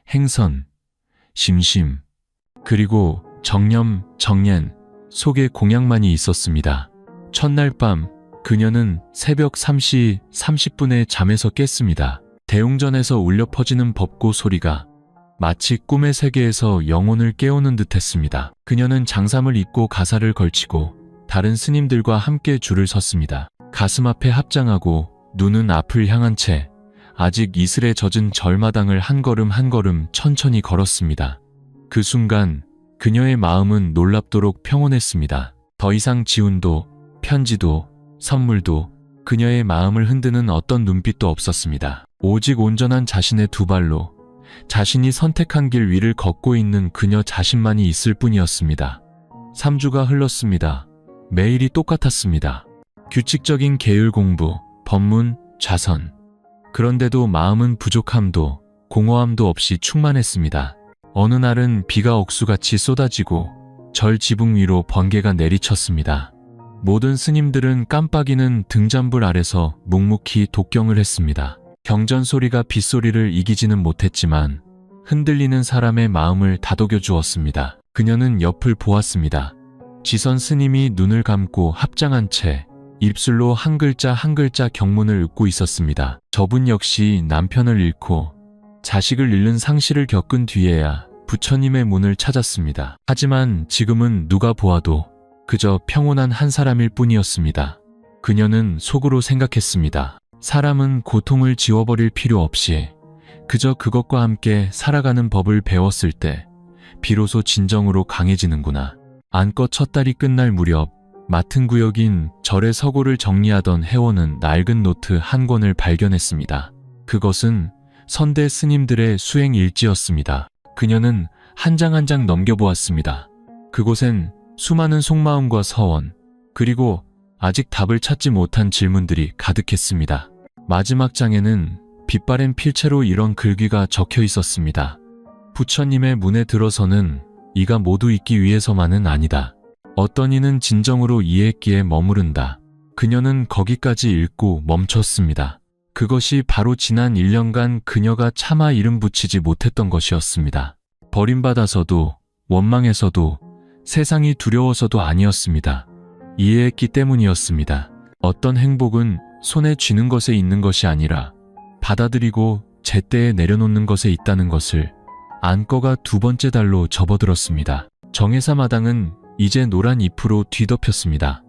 행선, 심심, 그리고 정념, 정년 속에 공약만이 있었습니다. 첫날 밤 그녀는 새벽 3시 30분에 잠에서 깼습니다. 대웅전에서 울려 퍼지는 법고 소리가 마치 꿈의 세계에서 영혼을 깨우는 듯했습니다. 그녀는 장삼을 입고 가사를 걸치고 다른 스님들과 함께 줄을 섰습니다. 가슴 앞에 합장하고 눈은 앞을 향한 채 아직 이슬에 젖은 절마당을 한 걸음 한 걸음 천천히 걸었습니다. 그 순간 그녀의 마음은 놀랍도록 평온했습니다. 더 이상 지운도, 편지도, 선물도 그녀의 마음을 흔드는 어떤 눈빛도 없었습니다. 오직 온전한 자신의 두 발로 자신이 선택한 길 위를 걷고 있는 그녀 자신만이 있을 뿐이었습니다. 3주가 흘렀습니다. 매일이 똑같았습니다. 규칙적인 계율 공부, 법문, 자선. 그런데도 마음은 부족함도 공허함도 없이 충만했습니다. 어느 날은 비가 억수같이 쏟아지고 절 지붕 위로 번개가 내리쳤습니다. 모든 스님들은 깜빡이는 등잔불 아래서 묵묵히 독경을 했습니다. 경전 소리가 빗소리를 이기지는 못했지만 흔들리는 사람의 마음을 다독여 주었습니다. 그녀는 옆을 보았습니다. 지선 스님이 눈을 감고 합장한 채 입술로 한 글자 한 글자 경문을 읊고 있었습니다. 저분 역시 남편을 잃고 자식을 잃는 상실을 겪은 뒤에야 부처님의 문을 찾았습니다. 하지만 지금은 누가 보아도 그저 평온한 한 사람일 뿐이었습니다. 그녀는 속으로 생각했습니다. 사람은 고통을 지워버릴 필요 없이 그저 그것과 함께 살아가는 법을 배웠을 때 비로소 진정으로 강해지는구나. 안껏 첫 달이 끝날 무렵 맡은 구역인 절의 서고를 정리하던 혜원은 낡은 노트 한 권을 발견했습니다. 그것은 선대 스님들의 수행 일지였습니다. 그녀는 한 장 한 장 넘겨보았습니다. 그곳엔 수많은 속마음과 서원, 그리고 아직 답을 찾지 못한 질문들이 가득했습니다. 마지막 장에는 빛바랜 필체로 이런 글귀가 적혀 있었습니다. 부처님의 문에 들어서는 이가 모두 있기 위해서만은 아니다. 어떤 이는 진정으로 이해했기에 머무른다. 그녀는 거기까지 읽고 멈췄습니다. 그것이 바로 지난 1년간 그녀가 차마 이름 붙이지 못했던 것이었습니다. 버림받아서도 원망해서도 세상이 두려워서도 아니었습니다. 이해했기 때문이었습니다. 어떤 행복은 손에 쥐는 것에 있는 것이 아니라 받아들이고 제때에 내려놓는 것에 있다는 것을 안거가 두 번째 달로 접어들었습니다. 정해사 마당은 이제 노란 잎으로 뒤덮였습니다.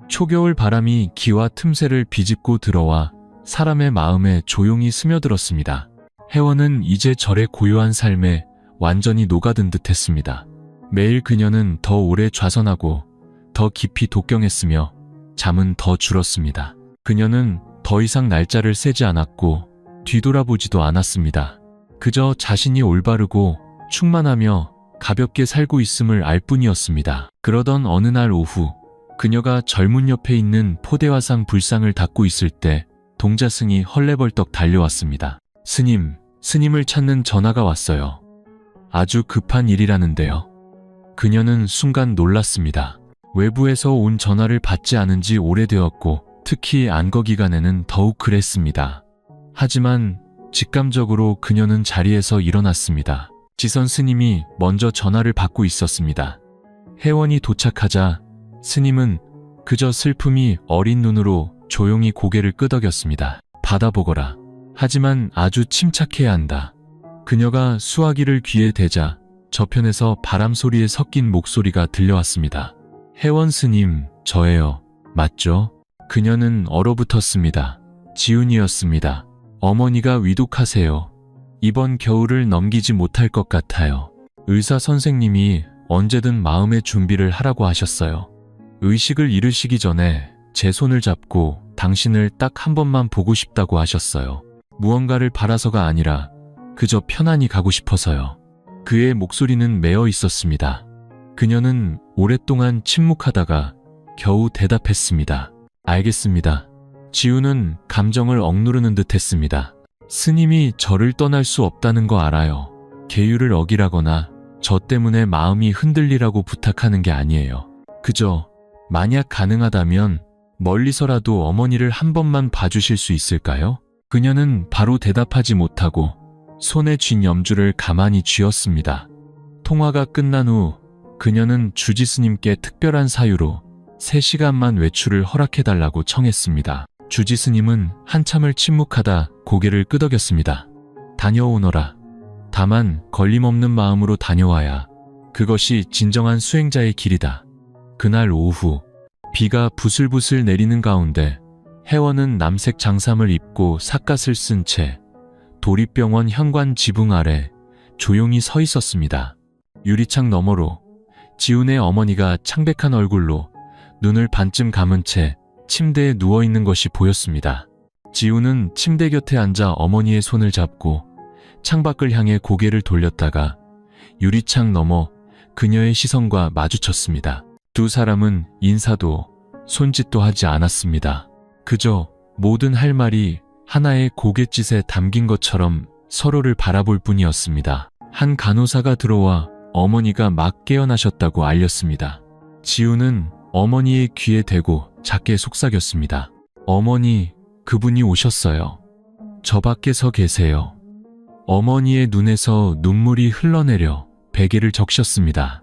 초겨울 바람이 기와 틈새를 비집고 들어와 사람의 마음에 조용히 스며들었습니다. 혜원은 이제 절의 고요한 삶에 완전히 녹아든 듯했습니다. 매일 그녀는 더 오래 좌선하고 더 깊이 독경했으며 잠은 더 줄었습니다. 그녀는 더 이상 날짜를 세지 않았고 뒤돌아보지도 않았습니다. 그저 자신이 올바르고 충만하며 가볍게 살고 있음을 알 뿐이었습니다. 그러던 어느 날 오후 그녀가 절문 옆에 있는 포대화상 불상을 닦고 있을 때 동자승이 헐레벌떡 달려왔습니다. 스님을 찾는 전화가 왔어요. 아주 급한 일이라는데요. 그녀는 순간 놀랐습니다. 외부에서 온 전화를 받지 않은 지 오래되었고 특히 안거 기간에는 더욱 그랬습니다. 하지만 직감적으로 그녀는 자리에서 일어났습니다. 지선 스님이 먼저 전화를 받고 있었습니다. 혜원이 도착하자 스님은 그저 슬픔이 어린 눈으로 조용히 고개를 끄덕였습니다. 받아보거라. 하지만 아주 침착해야 한다. 그녀가 수화기를 귀에 대자 저편에서 바람 소리에 섞인 목소리가 들려왔습니다. 혜원 스님, 저예요. 맞죠? 그녀는 얼어붙었습니다. 지훈이었습니다. 어머니가 위독하세요. 이번 겨울을 넘기지 못할 것 같아요. 의사 선생님이 언제든 마음의 준비를 하라고 하셨어요. 의식을 잃으시기 전에 제 손을 잡고 당신을 딱 한 번만 보고 싶다고 하셨어요. 무언가를 바라서가 아니라 그저 편안히 가고 싶어서요. 그의 목소리는 메어 있었습니다. 그녀는 오랫동안 침묵하다가 겨우 대답했습니다. 알겠습니다. 지우는 감정을 억누르는 듯 했습니다. 스님이 저를 떠날 수 없다는 거 알아요. 계율을 어기라거나 저 때문에 마음이 흔들리라고 부탁하는 게 아니에요. 그저 만약 가능하다면 멀리서라도 어머니를 한 번만 봐주실 수 있을까요? 그녀는 바로 대답하지 못하고 손에 쥔 염주를 가만히 쥐었습니다. 통화가 끝난 후 그녀는 주지스님께 특별한 사유로 3시간만 외출을 허락해달라고 청했습니다. 주지스님은 한참을 침묵하다 고개를 끄덕였습니다. 다녀오너라. 다만 걸림없는 마음으로 다녀와야 그것이 진정한 수행자의 길이다. 그날 오후 비가 부슬부슬 내리는 가운데 혜원은 남색 장삼을 입고 삿갓을 쓴 채 도립병원 현관 지붕 아래 조용히 서 있었습니다. 유리창 너머로 지훈의 어머니가 창백한 얼굴로 눈을 반쯤 감은 채 침대에 누워있는 것이 보였습니다. 지훈은 침대 곁에 앉아 어머니의 손을 잡고 창밖을 향해 고개를 돌렸다가 유리창 너머 그녀의 시선과 마주쳤습니다. 두 사람은 인사도 손짓도 하지 않았습니다. 그저 모든 할 말이 하나의 고갯짓에 담긴 것처럼 서로를 바라볼 뿐이었습니다. 한 간호사가 들어와 어머니가 막 깨어나셨다고 알렸습니다. 지훈은 어머니의 귀에 대고 작게 속삭였습니다. 어머니, 그분이 오셨어요. 저 밖에 서 계세요. 어머니의 눈에서 눈물이 흘러내려 베개를 적셨습니다.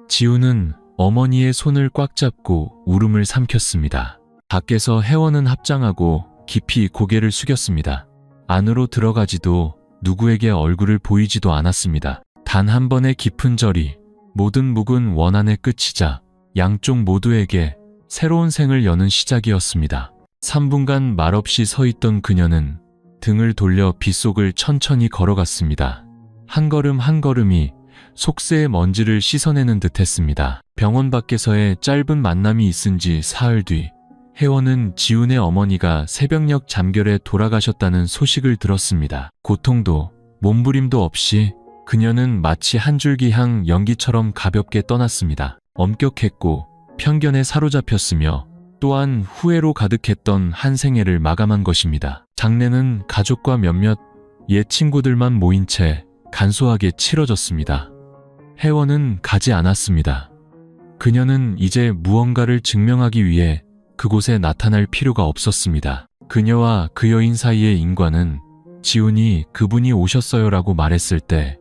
지훈은 어머니의 손을 꽉 잡고 울음을 삼켰습니다. 밖에서 혜원은 합장하고 깊이 고개를 숙였습니다. 안으로 들어가지도 누구에게 얼굴을 보이지도 않았습니다. 단 한 번의 깊은 절이 모든 묵은 원한의 끝이자 양쪽 모두에게 새로운 생을 여는 시작이었습니다. 3분간 말없이 서 있던 그녀는 등을 돌려 빗속을 천천히 걸어갔습니다. 한 걸음 한 걸음이 속세의 먼지를 씻어내는 듯했습니다. 병원 밖에서의 짧은 만남이 있은 지 사흘 뒤 혜원은 지훈의 어머니가 새벽녘 잠결에 돌아가셨다는 소식을 들었습니다. 고통도 몸부림도 없이 그녀는 마치 한 줄기 향 연기처럼 가볍게 떠났습니다. 엄격했고 편견에 사로잡혔으며 또한 후회로 가득했던 한 생애를 마감한 것입니다. 장례는 가족과 몇몇 옛 친구들만 모인 채 간소하게 치러졌습니다. 혜원은 가지 않았습니다. 그녀는 이제 무언가를 증명하기 위해 그곳에 나타날 필요가 없었습니다. 그녀와 그 여인 사이의 인과는 지훈이 그분이 오셨어요라고 말했을 때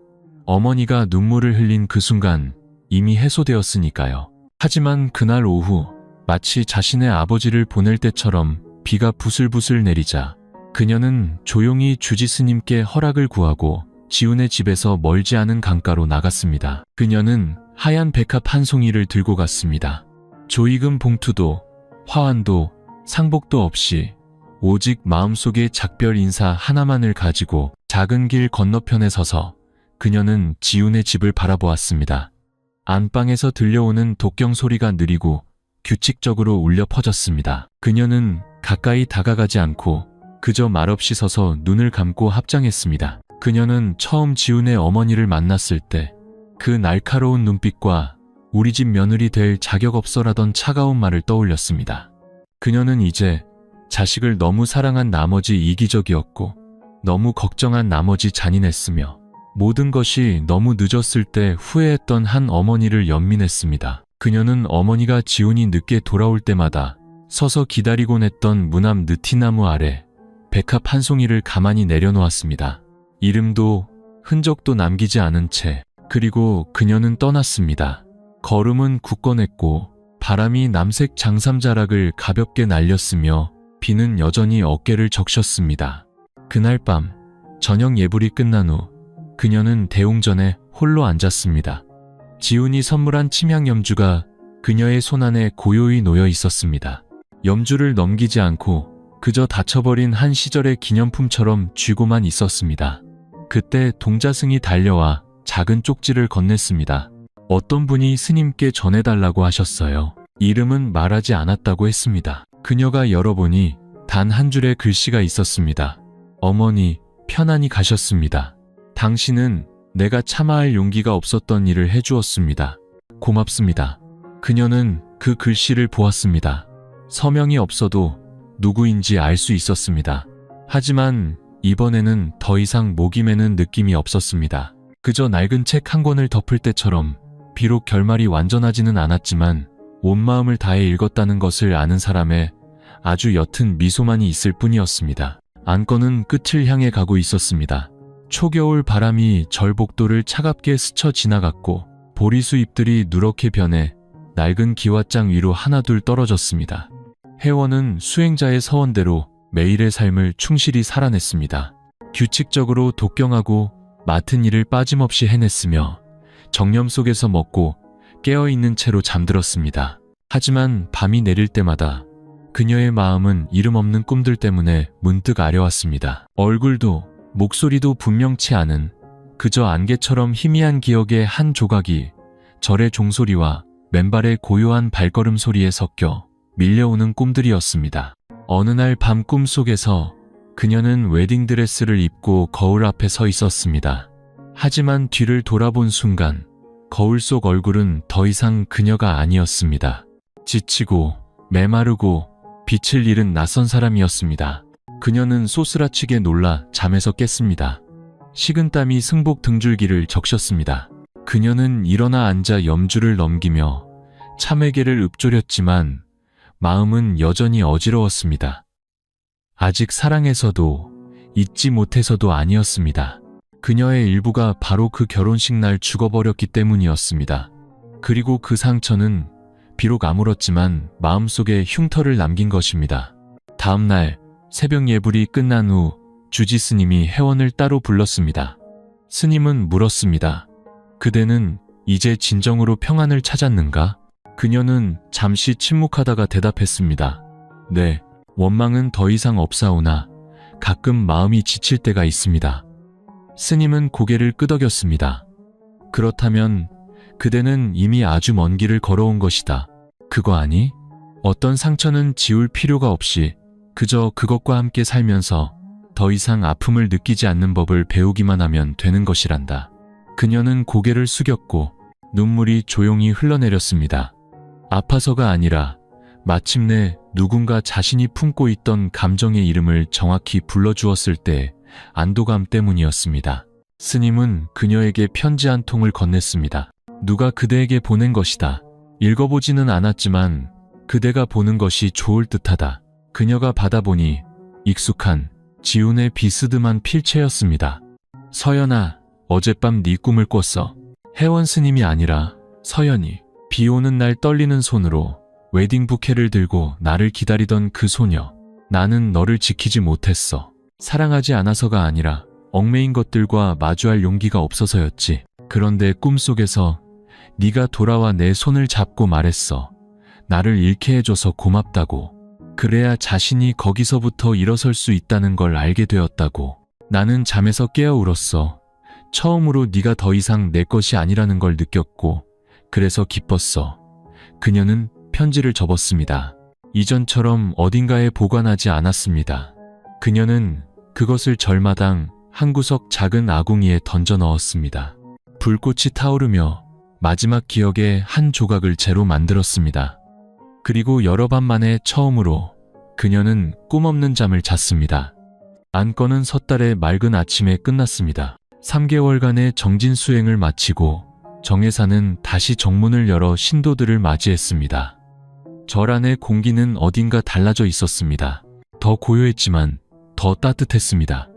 어머니가 눈물을 흘린 그 순간 이미 해소되었으니까요. 하지만 그날 오후 마치 자신의 아버지를 보낼 때처럼 비가 부슬부슬 내리자 그녀는 조용히 주지스님께 허락을 구하고 지훈의 집에서 멀지 않은 강가로 나갔습니다. 그녀는 하얀 백합 한 송이를 들고 갔습니다. 조이금 봉투도 화환도 상복도 없이 오직 마음속의 작별 인사 하나만을 가지고 작은 길 건너편에 서서 그녀는 지훈의 집을 바라보았습니다. 안방에서 들려오는 독경 소리가 느리고 규칙적으로 울려 퍼졌습니다. 그녀는 가까이 다가가지 않고 그저 말없이 서서 눈을 감고 합장했습니다. 그녀는 처음 지훈의 어머니를 만났을 때 그 날카로운 눈빛과 우리 집 며느리 될 자격 없어라던 차가운 말을 떠올렸습니다. 그녀는 이제 자식을 너무 사랑한 나머지 이기적이었고 너무 걱정한 나머지 잔인했으며 모든 것이 너무 늦었을 때 후회했던 한 어머니를 연민했습니다. 그녀는 어머니가 지훈이 늦게 돌아올 때마다 서서 기다리곤 했던 문 앞 느티나무 아래 백합 한 송이를 가만히 내려놓았습니다. 이름도 흔적도 남기지 않은 채. 그리고 그녀는 떠났습니다. 걸음은 굳건했고 바람이 남색 장삼자락을 가볍게 날렸으며 비는 여전히 어깨를 적셨습니다. 그날 밤 저녁 예불이 끝난 후 그녀는 대웅전에 홀로 앉았습니다. 지훈이 선물한 침향 염주가 그녀의 손안에 고요히 놓여 있었습니다. 염주를 넘기지 않고 그저 닫혀버린 한 시절의 기념품처럼 쥐고만 있었습니다. 그때 동자승이 달려와 작은 쪽지를 건넸습니다. 어떤 분이 스님께 전해달라고 하셨어요. 이름은 말하지 않았다고 했습니다. 그녀가 열어보니 단 한 줄의 글씨가 있었습니다. 어머니, 편안히 가셨습니다. 당신은 내가 참아할 용기가 없었던 일을 해주었습니다. 고맙습니다. 그녀는 그 글씨를 보았습니다. 서명이 없어도 누구인지 알 수 있었습니다. 하지만 이번에는 더 이상 목이 메는 느낌이 없었습니다. 그저 낡은 책 한 권을 덮을 때처럼 비록 결말이 완전하지는 않았지만 온 마음을 다해 읽었다는 것을 아는 사람의 아주 옅은 미소만이 있을 뿐이었습니다. 안건은 끝을 향해 가고 있었습니다. 초겨울 바람이 절복도를 차갑게 스쳐 지나갔고 보리수 잎들이 누렇게 변해 낡은 기왓장 위로 하나둘 떨어졌습니다. 혜원은 수행자의 서원대로 매일의 삶을 충실히 살아냈습니다. 규칙적으로 독경하고 맡은 일을 빠짐없이 해냈으며 정념 속에서 먹고 깨어있는 채로 잠들었습니다. 하지만 밤이 내릴 때마다 그녀의 마음은 이름 없는 꿈들 때문에 문득 아려왔습니다. 얼굴도 목소리도 분명치 않은 그저 안개처럼 희미한 기억의 한 조각이 절의 종소리와 맨발의 고요한 발걸음 소리에 섞여 밀려오는 꿈들이었습니다. 어느 날 밤 꿈속에서 그녀는 웨딩드레스를 입고 거울 앞에 서 있었습니다. 하지만 뒤를 돌아본 순간 거울 속 얼굴은 더 이상 그녀가 아니었습니다. 지치고 메마르고 빛을 잃은 낯선 사람이었습니다. 그녀는 소스라치게 놀라 잠에서 깼습니다. 식은땀이 승복 등줄기를 적셨습니다. 그녀는 일어나 앉아 염주를 넘기며 참외개를 읊조렸지만 마음은 여전히 어지러웠습니다. 아직 사랑해서도 잊지 못해서도 아니었습니다. 그녀의 일부가 바로 그 결혼식 날 죽어버렸기 때문이었습니다. 그리고 그 상처는 비록 아물었지만 마음속에 흉터를 남긴 것입니다. 다음 날 새벽 예불이 끝난 후 주지 스님이 혜원을 따로 불렀습니다. 스님은 물었습니다. 그대는 이제 진정으로 평안을 찾았는가? 그녀는 잠시 침묵하다가 대답했습니다. 네, 원망은 더 이상 없사오나 가끔 마음이 지칠 때가 있습니다. 스님은 고개를 끄덕였습니다. 그렇다면 그대는 이미 아주 먼 길을 걸어온 것이다. 그거 아니? 어떤 상처는 지울 필요가 없이 그저 그것과 함께 살면서 더 이상 아픔을 느끼지 않는 법을 배우기만 하면 되는 것이란다. 그녀는 고개를 숙였고 눈물이 조용히 흘러내렸습니다. 아파서가 아니라 마침내 누군가 자신이 품고 있던 감정의 이름을 정확히 불러주었을 때 안도감 때문이었습니다. 스님은 그녀에게 편지 한 통을 건넸습니다. 누가 그대에게 보낸 것이다. 읽어보지는 않았지만 그대가 보는 것이 좋을 듯하다. 그녀가 받아보니 익숙한 지운의 비스듬한 필체였습니다. 서연아, 어젯밤 네 꿈을 꿨어. 혜원 스님이 아니라 서연이 비 오는 날 떨리는 손으로 웨딩 부케를 들고 나를 기다리던 그 소녀. 나는 너를 지키지 못했어. 사랑하지 않아서가 아니라 얽매인 것들과 마주할 용기가 없어서였지. 그런데 꿈속에서 네가 돌아와 내 손을 잡고 말했어. 나를 잃게 해줘서 고맙다고. 그래야 자신이 거기서부터 일어설 수 있다는 걸 알게 되었다고. 나는 잠에서 깨어 울었어. 처음으로 네가 더 이상 내 것이 아니라는 걸 느꼈고 그래서 기뻤어. 그녀는 편지를 접었습니다. 이전처럼 어딘가에 보관하지 않았습니다. 그녀는 그것을 절마당 한 구석 작은 아궁이에 던져 넣었습니다. 불꽃이 타오르며 마지막 기억의 한 조각을 재로 만들었습니다. 그리고 여러 밤 만에 처음으로 그녀는 꿈없는 잠을 잤습니다. 안건은 섣달의 맑은 아침에 끝났습니다. 3개월간의 정진 수행을 마치고 정혜사는 다시 정문을 열어 신도들을 맞이했습니다. 절 안의 공기는 어딘가 달라져 있었습니다. 더 고요했지만 더 따뜻했습니다.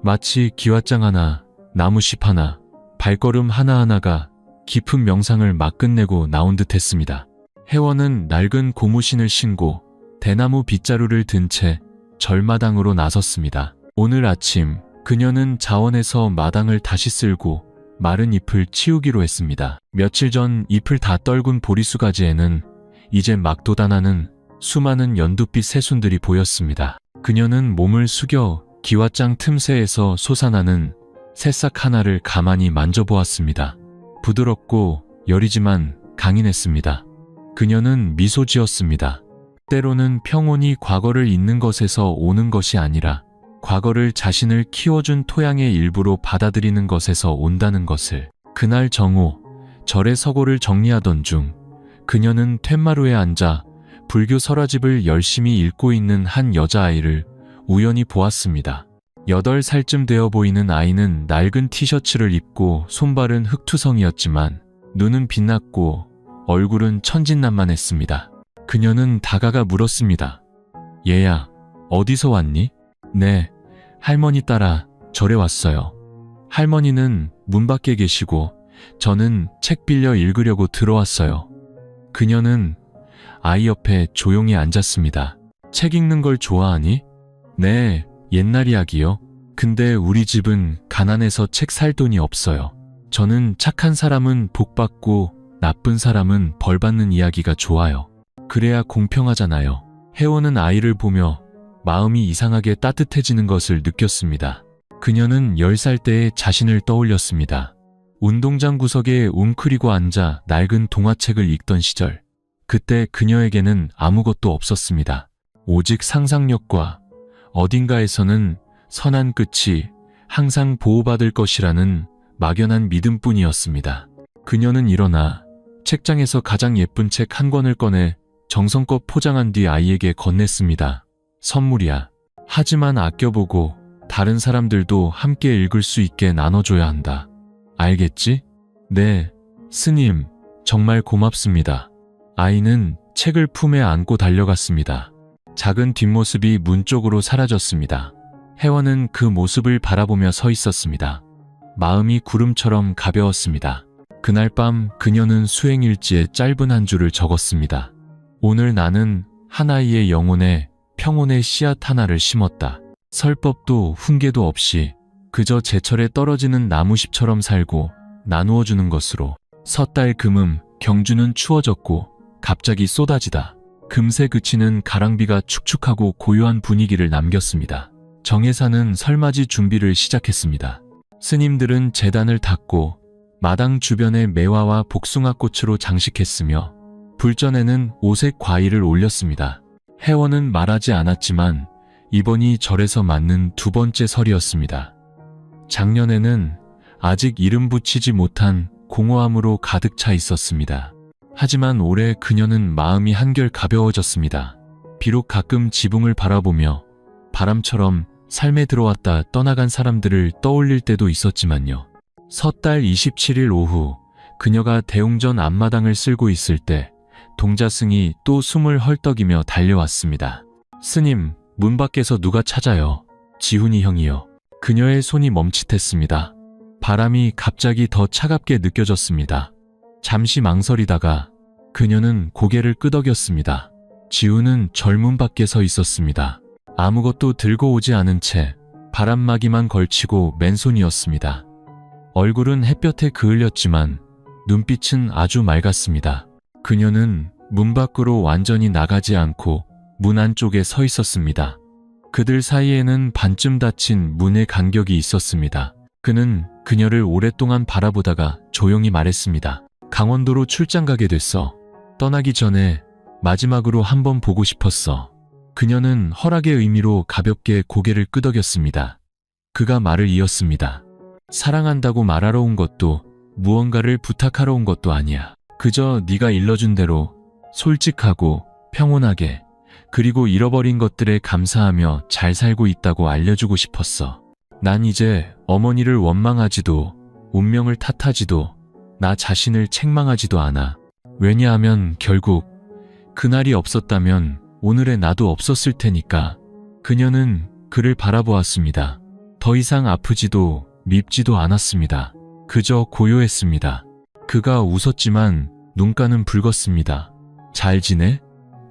마치 기왓장 하나, 나무십 하나, 발걸음 하나하나가 깊은 명상을 막 끝내고 나온 듯 했습니다. 혜원은 낡은 고무신을 신고 대나무 빗자루를 든 채 절마당으로 나섰습니다. 오늘 아침 그녀는 자원에서 마당을 다시 쓸고 마른 잎을 치우기로 했습니다. 며칠 전 잎을 다 떨군 보리수 가지에는 이제 막 돋아나는 수많은 연두빛 새순들이 보였습니다. 그녀는 몸을 숙여 기왓장 틈새에서 솟아나는 새싹 하나를 가만히 만져보았습니다. 부드럽고 여리지만 강인했습니다. 그녀는 미소 지었습니다. 때로는 평온이 과거를 잊는 것에서 오는 것이 아니라 과거를 자신을 키워준 토양의 일부로 받아들이는 것에서 온다는 것을. 그날 정오, 절의 서고를 정리하던 중 그녀는 툇마루에 앉아 불교 설화집을 열심히 읽고 있는 한 여자아이를 우연히 보았습니다. 8살쯤 되어 보이는 아이는 낡은 티셔츠를 입고 손발은 흙투성이었지만 눈은 빛났고 얼굴은 천진난만했습니다. 그녀는 다가가 물었습니다. 얘야, 어디서 왔니? 네, 할머니 따라 절에 왔어요. 할머니는 문 밖에 계시고 저는 책 빌려 읽으려고 들어왔어요. 그녀는 아이 옆에 조용히 앉았습니다. 책 읽는 걸 좋아하니? 네, 옛날 이야기요. 근데 우리 집은 가난해서 책 살 돈이 없어요. 저는 착한 사람은 복 받고 나쁜 사람은 벌 받는 이야기가 좋아요. 그래야 공평하잖아요. 혜원은 아이를 보며 마음이 이상하게 따뜻해지는 것을 느꼈습니다. 그녀는 10살 때의 자신을 떠올렸습니다. 운동장 구석에 웅크리고 앉아 낡은 동화책을 읽던 시절. 그때 그녀에게는 아무것도 없었습니다. 오직 상상력과 어딘가에서는 선한 끝이 항상 보호받을 것이라는 막연한 믿음뿐이었습니다. 그녀는 일어나 책장에서 가장 예쁜 책 한 권을 꺼내 정성껏 포장한 뒤 아이에게 건넸습니다. 선물이야. 하지만 아껴보고 다른 사람들도 함께 읽을 수 있게 나눠줘야 한다. 알겠지? 네, 스님, 정말 고맙습니다. 아이는 책을 품에 안고 달려갔습니다. 작은 뒷모습이 문 쪽으로 사라졌습니다. 혜원은 그 모습을 바라보며 서 있었습니다. 마음이 구름처럼 가벼웠습니다. 그날 밤 그녀는 수행일지에 짧은 한 줄을 적었습니다. 오늘 나는 한 아이의 영혼에 평온의 씨앗 하나를 심었다. 설법도 훈계도 없이 그저 제철에 떨어지는 나무잎처럼 살고 나누어주는 것으로. 섣달 금음, 경주는 추워졌고 갑자기 쏟아지다. 금세 그치는 가랑비가 축축하고 고요한 분위기를 남겼습니다. 정혜사는 설맞이 준비를 시작했습니다. 스님들은 제단을 닦고 마당 주변에 매화와 복숭아꽃으로 장식했으며 불전에는 오색 과일을 올렸습니다. 혜원은 말하지 않았지만 이번이 절에서 맞는 두 번째 설이었습니다. 작년에는 아직 이름 붙이지 못한 공허함으로 가득 차 있었습니다. 하지만 올해 그녀는 마음이 한결 가벼워졌습니다. 비록 가끔 지붕을 바라보며 바람처럼 삶에 들어왔다 떠나간 사람들을 떠올릴 때도 있었지만요. 섣달 27일 오후 그녀가 대웅전 앞마당을 쓸고 있을 때 동자승이 또 숨을 헐떡이며 달려왔습니다. 스님, 문 밖에서 누가 찾아요. 지훈이 형이요. 그녀의 손이 멈칫했습니다. 바람이 갑자기 더 차갑게 느껴졌습니다. 잠시 망설이다가 그녀는 고개를 끄덕였습니다. 지훈은 절문 밖에 서 있었습니다. 아무것도 들고 오지 않은 채 바람막이만 걸치고 맨손이었습니다. 얼굴은 햇볕에 그을렸지만 눈빛은 아주 맑았습니다. 그녀는 문 밖으로 완전히 나가지 않고 문 안쪽에 서 있었습니다. 그들 사이에는 반쯤 닫힌 문의 간격이 있었습니다. 그는 그녀를 오랫동안 바라보다가 조용히 말했습니다. 강원도로 출장 가게 됐어. 떠나기 전에 마지막으로 한번 보고 싶었어. 그녀는 허락의 의미로 가볍게 고개를 끄덕였습니다. 그가 말을 이었습니다. 사랑한다고 말하러 온 것도 무언가를 부탁하러 온 것도 아니야. 그저 네가 일러준 대로 솔직하고 평온하게 그리고 잃어버린 것들에 감사하며 잘 살고 있다고 알려주고 싶었어. 난 이제 어머니를 원망하지도 운명을 탓하지도 나 자신을 책망하지도 않아. 왜냐하면 결국 그날이 없었다면 오늘의 나도 없었을 테니까. 그녀는 그를 바라보았습니다. 더 이상 아프지도 밉지도 않았습니다. 그저 고요했습니다. 그가 웃었지만 눈가는 붉었습니다. 잘 지내?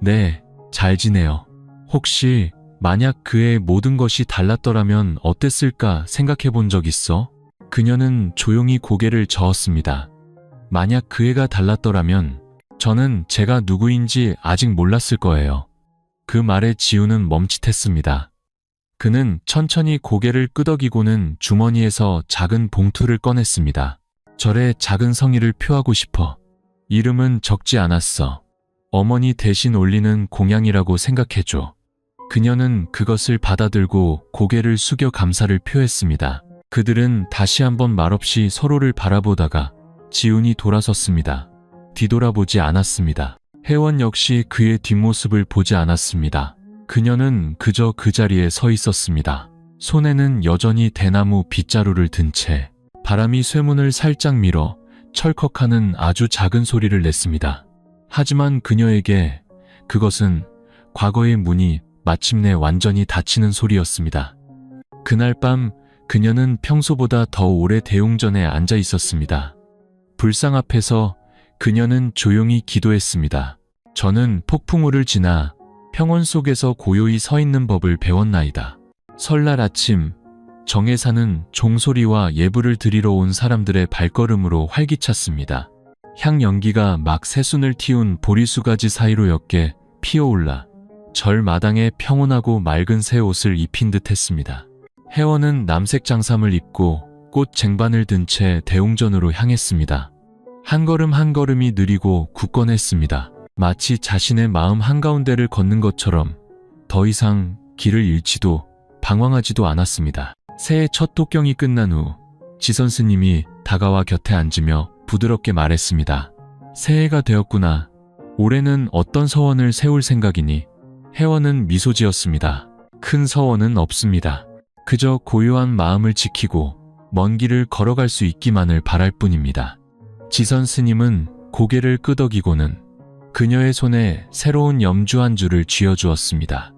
네, 잘 지내요. 혹시 만약 그의 모든 것이 달랐더라면 어땠을까 생각해 본 적 있어? 그녀는 조용히 고개를 저었습니다. 만약 그 애가 달랐더라면 저는 제가 누구인지 아직 몰랐을 거예요. 그 말에 지우는 멈칫했습니다. 그는 천천히 고개를 끄덕이고는 주머니에서 작은 봉투를 꺼냈습니다. 절에 작은 성의를 표하고 싶어. 이름은 적지 않았어. 어머니 대신 올리는 공양이라고 생각해줘. 그녀는 그것을 받아들고 고개를 숙여 감사를 표했습니다. 그들은 다시 한번 말없이 서로를 바라보다가 지훈이 돌아섰습니다. 뒤돌아보지 않았습니다. 혜원 역시 그의 뒷모습을 보지 않았습니다. 그녀는 그저 그 자리에 서 있었습니다. 손에는 여전히 대나무 빗자루를 든 채 바람이 쇠문을 살짝 밀어 철컥하는 아주 작은 소리를 냈습니다. 하지만 그녀에게 그것은 과거의 문이 마침내 완전히 닫히는 소리였습니다. 그날 밤 그녀는 평소보다 더 오래 대웅전에 앉아 있었습니다. 불상 앞에서 그녀는 조용히 기도했습니다. 저는 폭풍우를 지나 평온 속에서 고요히 서 있는 법을 배웠나이다. 설날 아침 정회사는 종소리와 예불을 드리러 온 사람들의 발걸음으로 활기찼습니다. 향 연기가 막 새순을 틔운 보리수가지 사이로 옅게 피어올라 절 마당에 평온하고 맑은 새 옷을 입힌 듯 했습니다. 회원은 남색 장삼을 입고 꽃 쟁반을 든 채 대웅전으로 향했습니다. 한 걸음 한 걸음이 느리고 굳건했습니다. 마치 자신의 마음 한가운데를 걷는 것처럼 더 이상 길을 잃지도 방황하지도 않았습니다. 새해 첫 독경이 끝난 후 지선 스님이 다가와 곁에 앉으며 부드럽게 말했습니다. 새해가 되었구나. 올해는 어떤 서원을 세울 생각이니? 회원은 미소 지었습니다. 큰 서원은 없습니다. 그저 고요한 마음을 지키고 먼 길을 걸어갈 수 있기만을 바랄 뿐입니다. 지선 스님은 고개를 끄덕이고는 그녀의 손에 새로운 염주 한 줄을 쥐어주었습니다.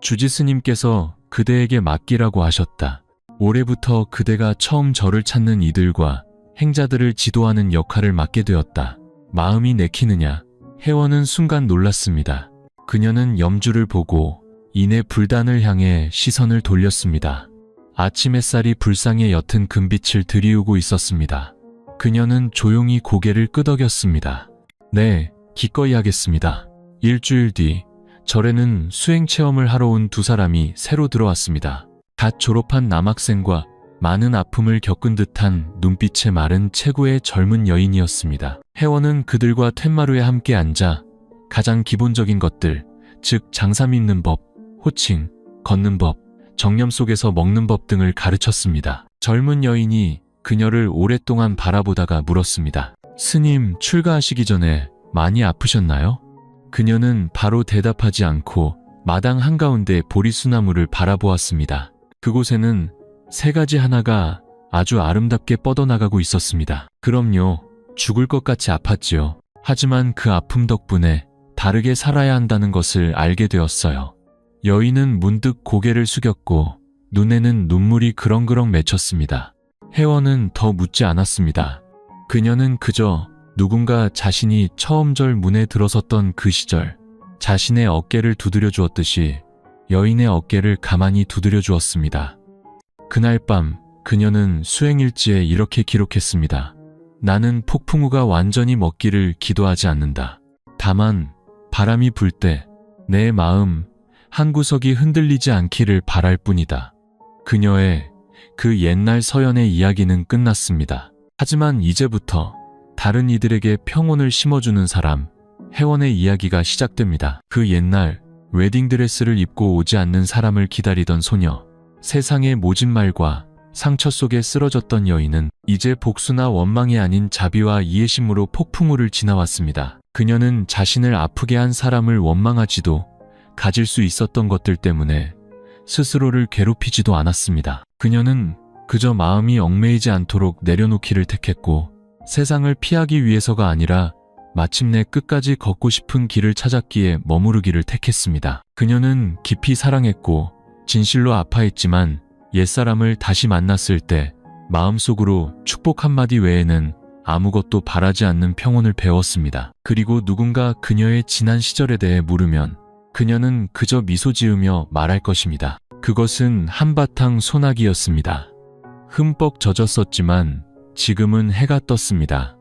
주지 스님께서 그대에게 맡기라고 하셨다. 올해부터 그대가 처음 절을 찾는 이들과 행자들을 지도하는 역할을 맡게 되었다. 마음이 내키느냐? 회원은 순간 놀랐습니다. 그녀는 염주를 보고 이내 불단을 향해 시선을 돌렸습니다. 아침 햇살이 불상의 옅은 금빛을 들이우고 있었습니다. 그녀는 조용히 고개를 끄덕였습니다. 네, 기꺼이 하겠습니다. 일주일 뒤 절에는 수행 체험을 하러 온 두 사람이 새로 들어왔습니다. 갓 졸업한 남학생과 많은 아픔을 겪은 듯한 눈빛의 마른 체구의 젊은 여인이었습니다. 회원은 그들과 텐마루에 함께 앉아 가장 기본적인 것들, 즉 장삼 입는 법, 호칭, 걷는 법, 정념 속에서 먹는 법 등을 가르쳤습니다. 젊은 여인이 그녀를 오랫동안 바라보다가 물었습니다. 스님, 출가하시기 전에 많이 아프셨나요? 그녀는 바로 대답하지 않고 마당 한가운데 보리수나무를 바라보았습니다. 그곳에는 세 가지 하나가 아주 아름답게 뻗어나가고 있었습니다. 그럼요, 죽을 것 같이 아팠지요. 하지만 그 아픔 덕분에 다르게 살아야 한다는 것을 알게 되었어요. 여인은 문득 고개를 숙였고 눈에는 눈물이 그렁그렁 맺혔습니다. 회원은 더 묻지 않았습니다. 그녀는 그저 누군가 자신이 처음 절 문에 들어섰던 그 시절 자신의 어깨를 두드려 주었듯이 여인의 어깨를 가만히 두드려 주었습니다. 그날 밤 그녀는 수행일지에 이렇게 기록했습니다. 나는 폭풍우가 완전히 멎기를 기도하지 않는다. 다만 바람이 불 때 내 마음 한 구석이 흔들리지 않기를 바랄 뿐이다. 그녀의 그 옛날 서연의 이야기는 끝났습니다. 하지만 이제부터 다른 이들에게 평온을 심어주는 사람, 회원의 이야기가 시작됩니다. 그 옛날 웨딩드레스를 입고 오지 않는 사람을 기다리던 소녀, 세상의 모진 말과 상처 속에 쓰러졌던 여인은 이제 복수나 원망이 아닌 자비와 이해심으로 폭풍우를 지나왔습니다. 그녀는 자신을 아프게 한 사람을 원망하지도 가질 수 있었던 것들 때문에 스스로를 괴롭히지도 않았습니다. 그녀는 그저 마음이 얽매이지 않도록 내려놓기를 택했고 세상을 피하기 위해서가 아니라 마침내 끝까지 걷고 싶은 길을 찾았기에 머무르기를 택했습니다. 그녀는 깊이 사랑했고 진실로 아파했지만 옛사람을 다시 만났을 때 마음속으로 축복 한마디 외에는 아무것도 바라지 않는 평온을 배웠습니다. 그리고 누군가 그녀의 지난 시절에 대해 물으면 그녀는 그저 미소 지으며 말할 것입니다. 그것은 한바탕 소나기였습니다. 흠뻑 젖었었지만 지금은 해가 떴습니다.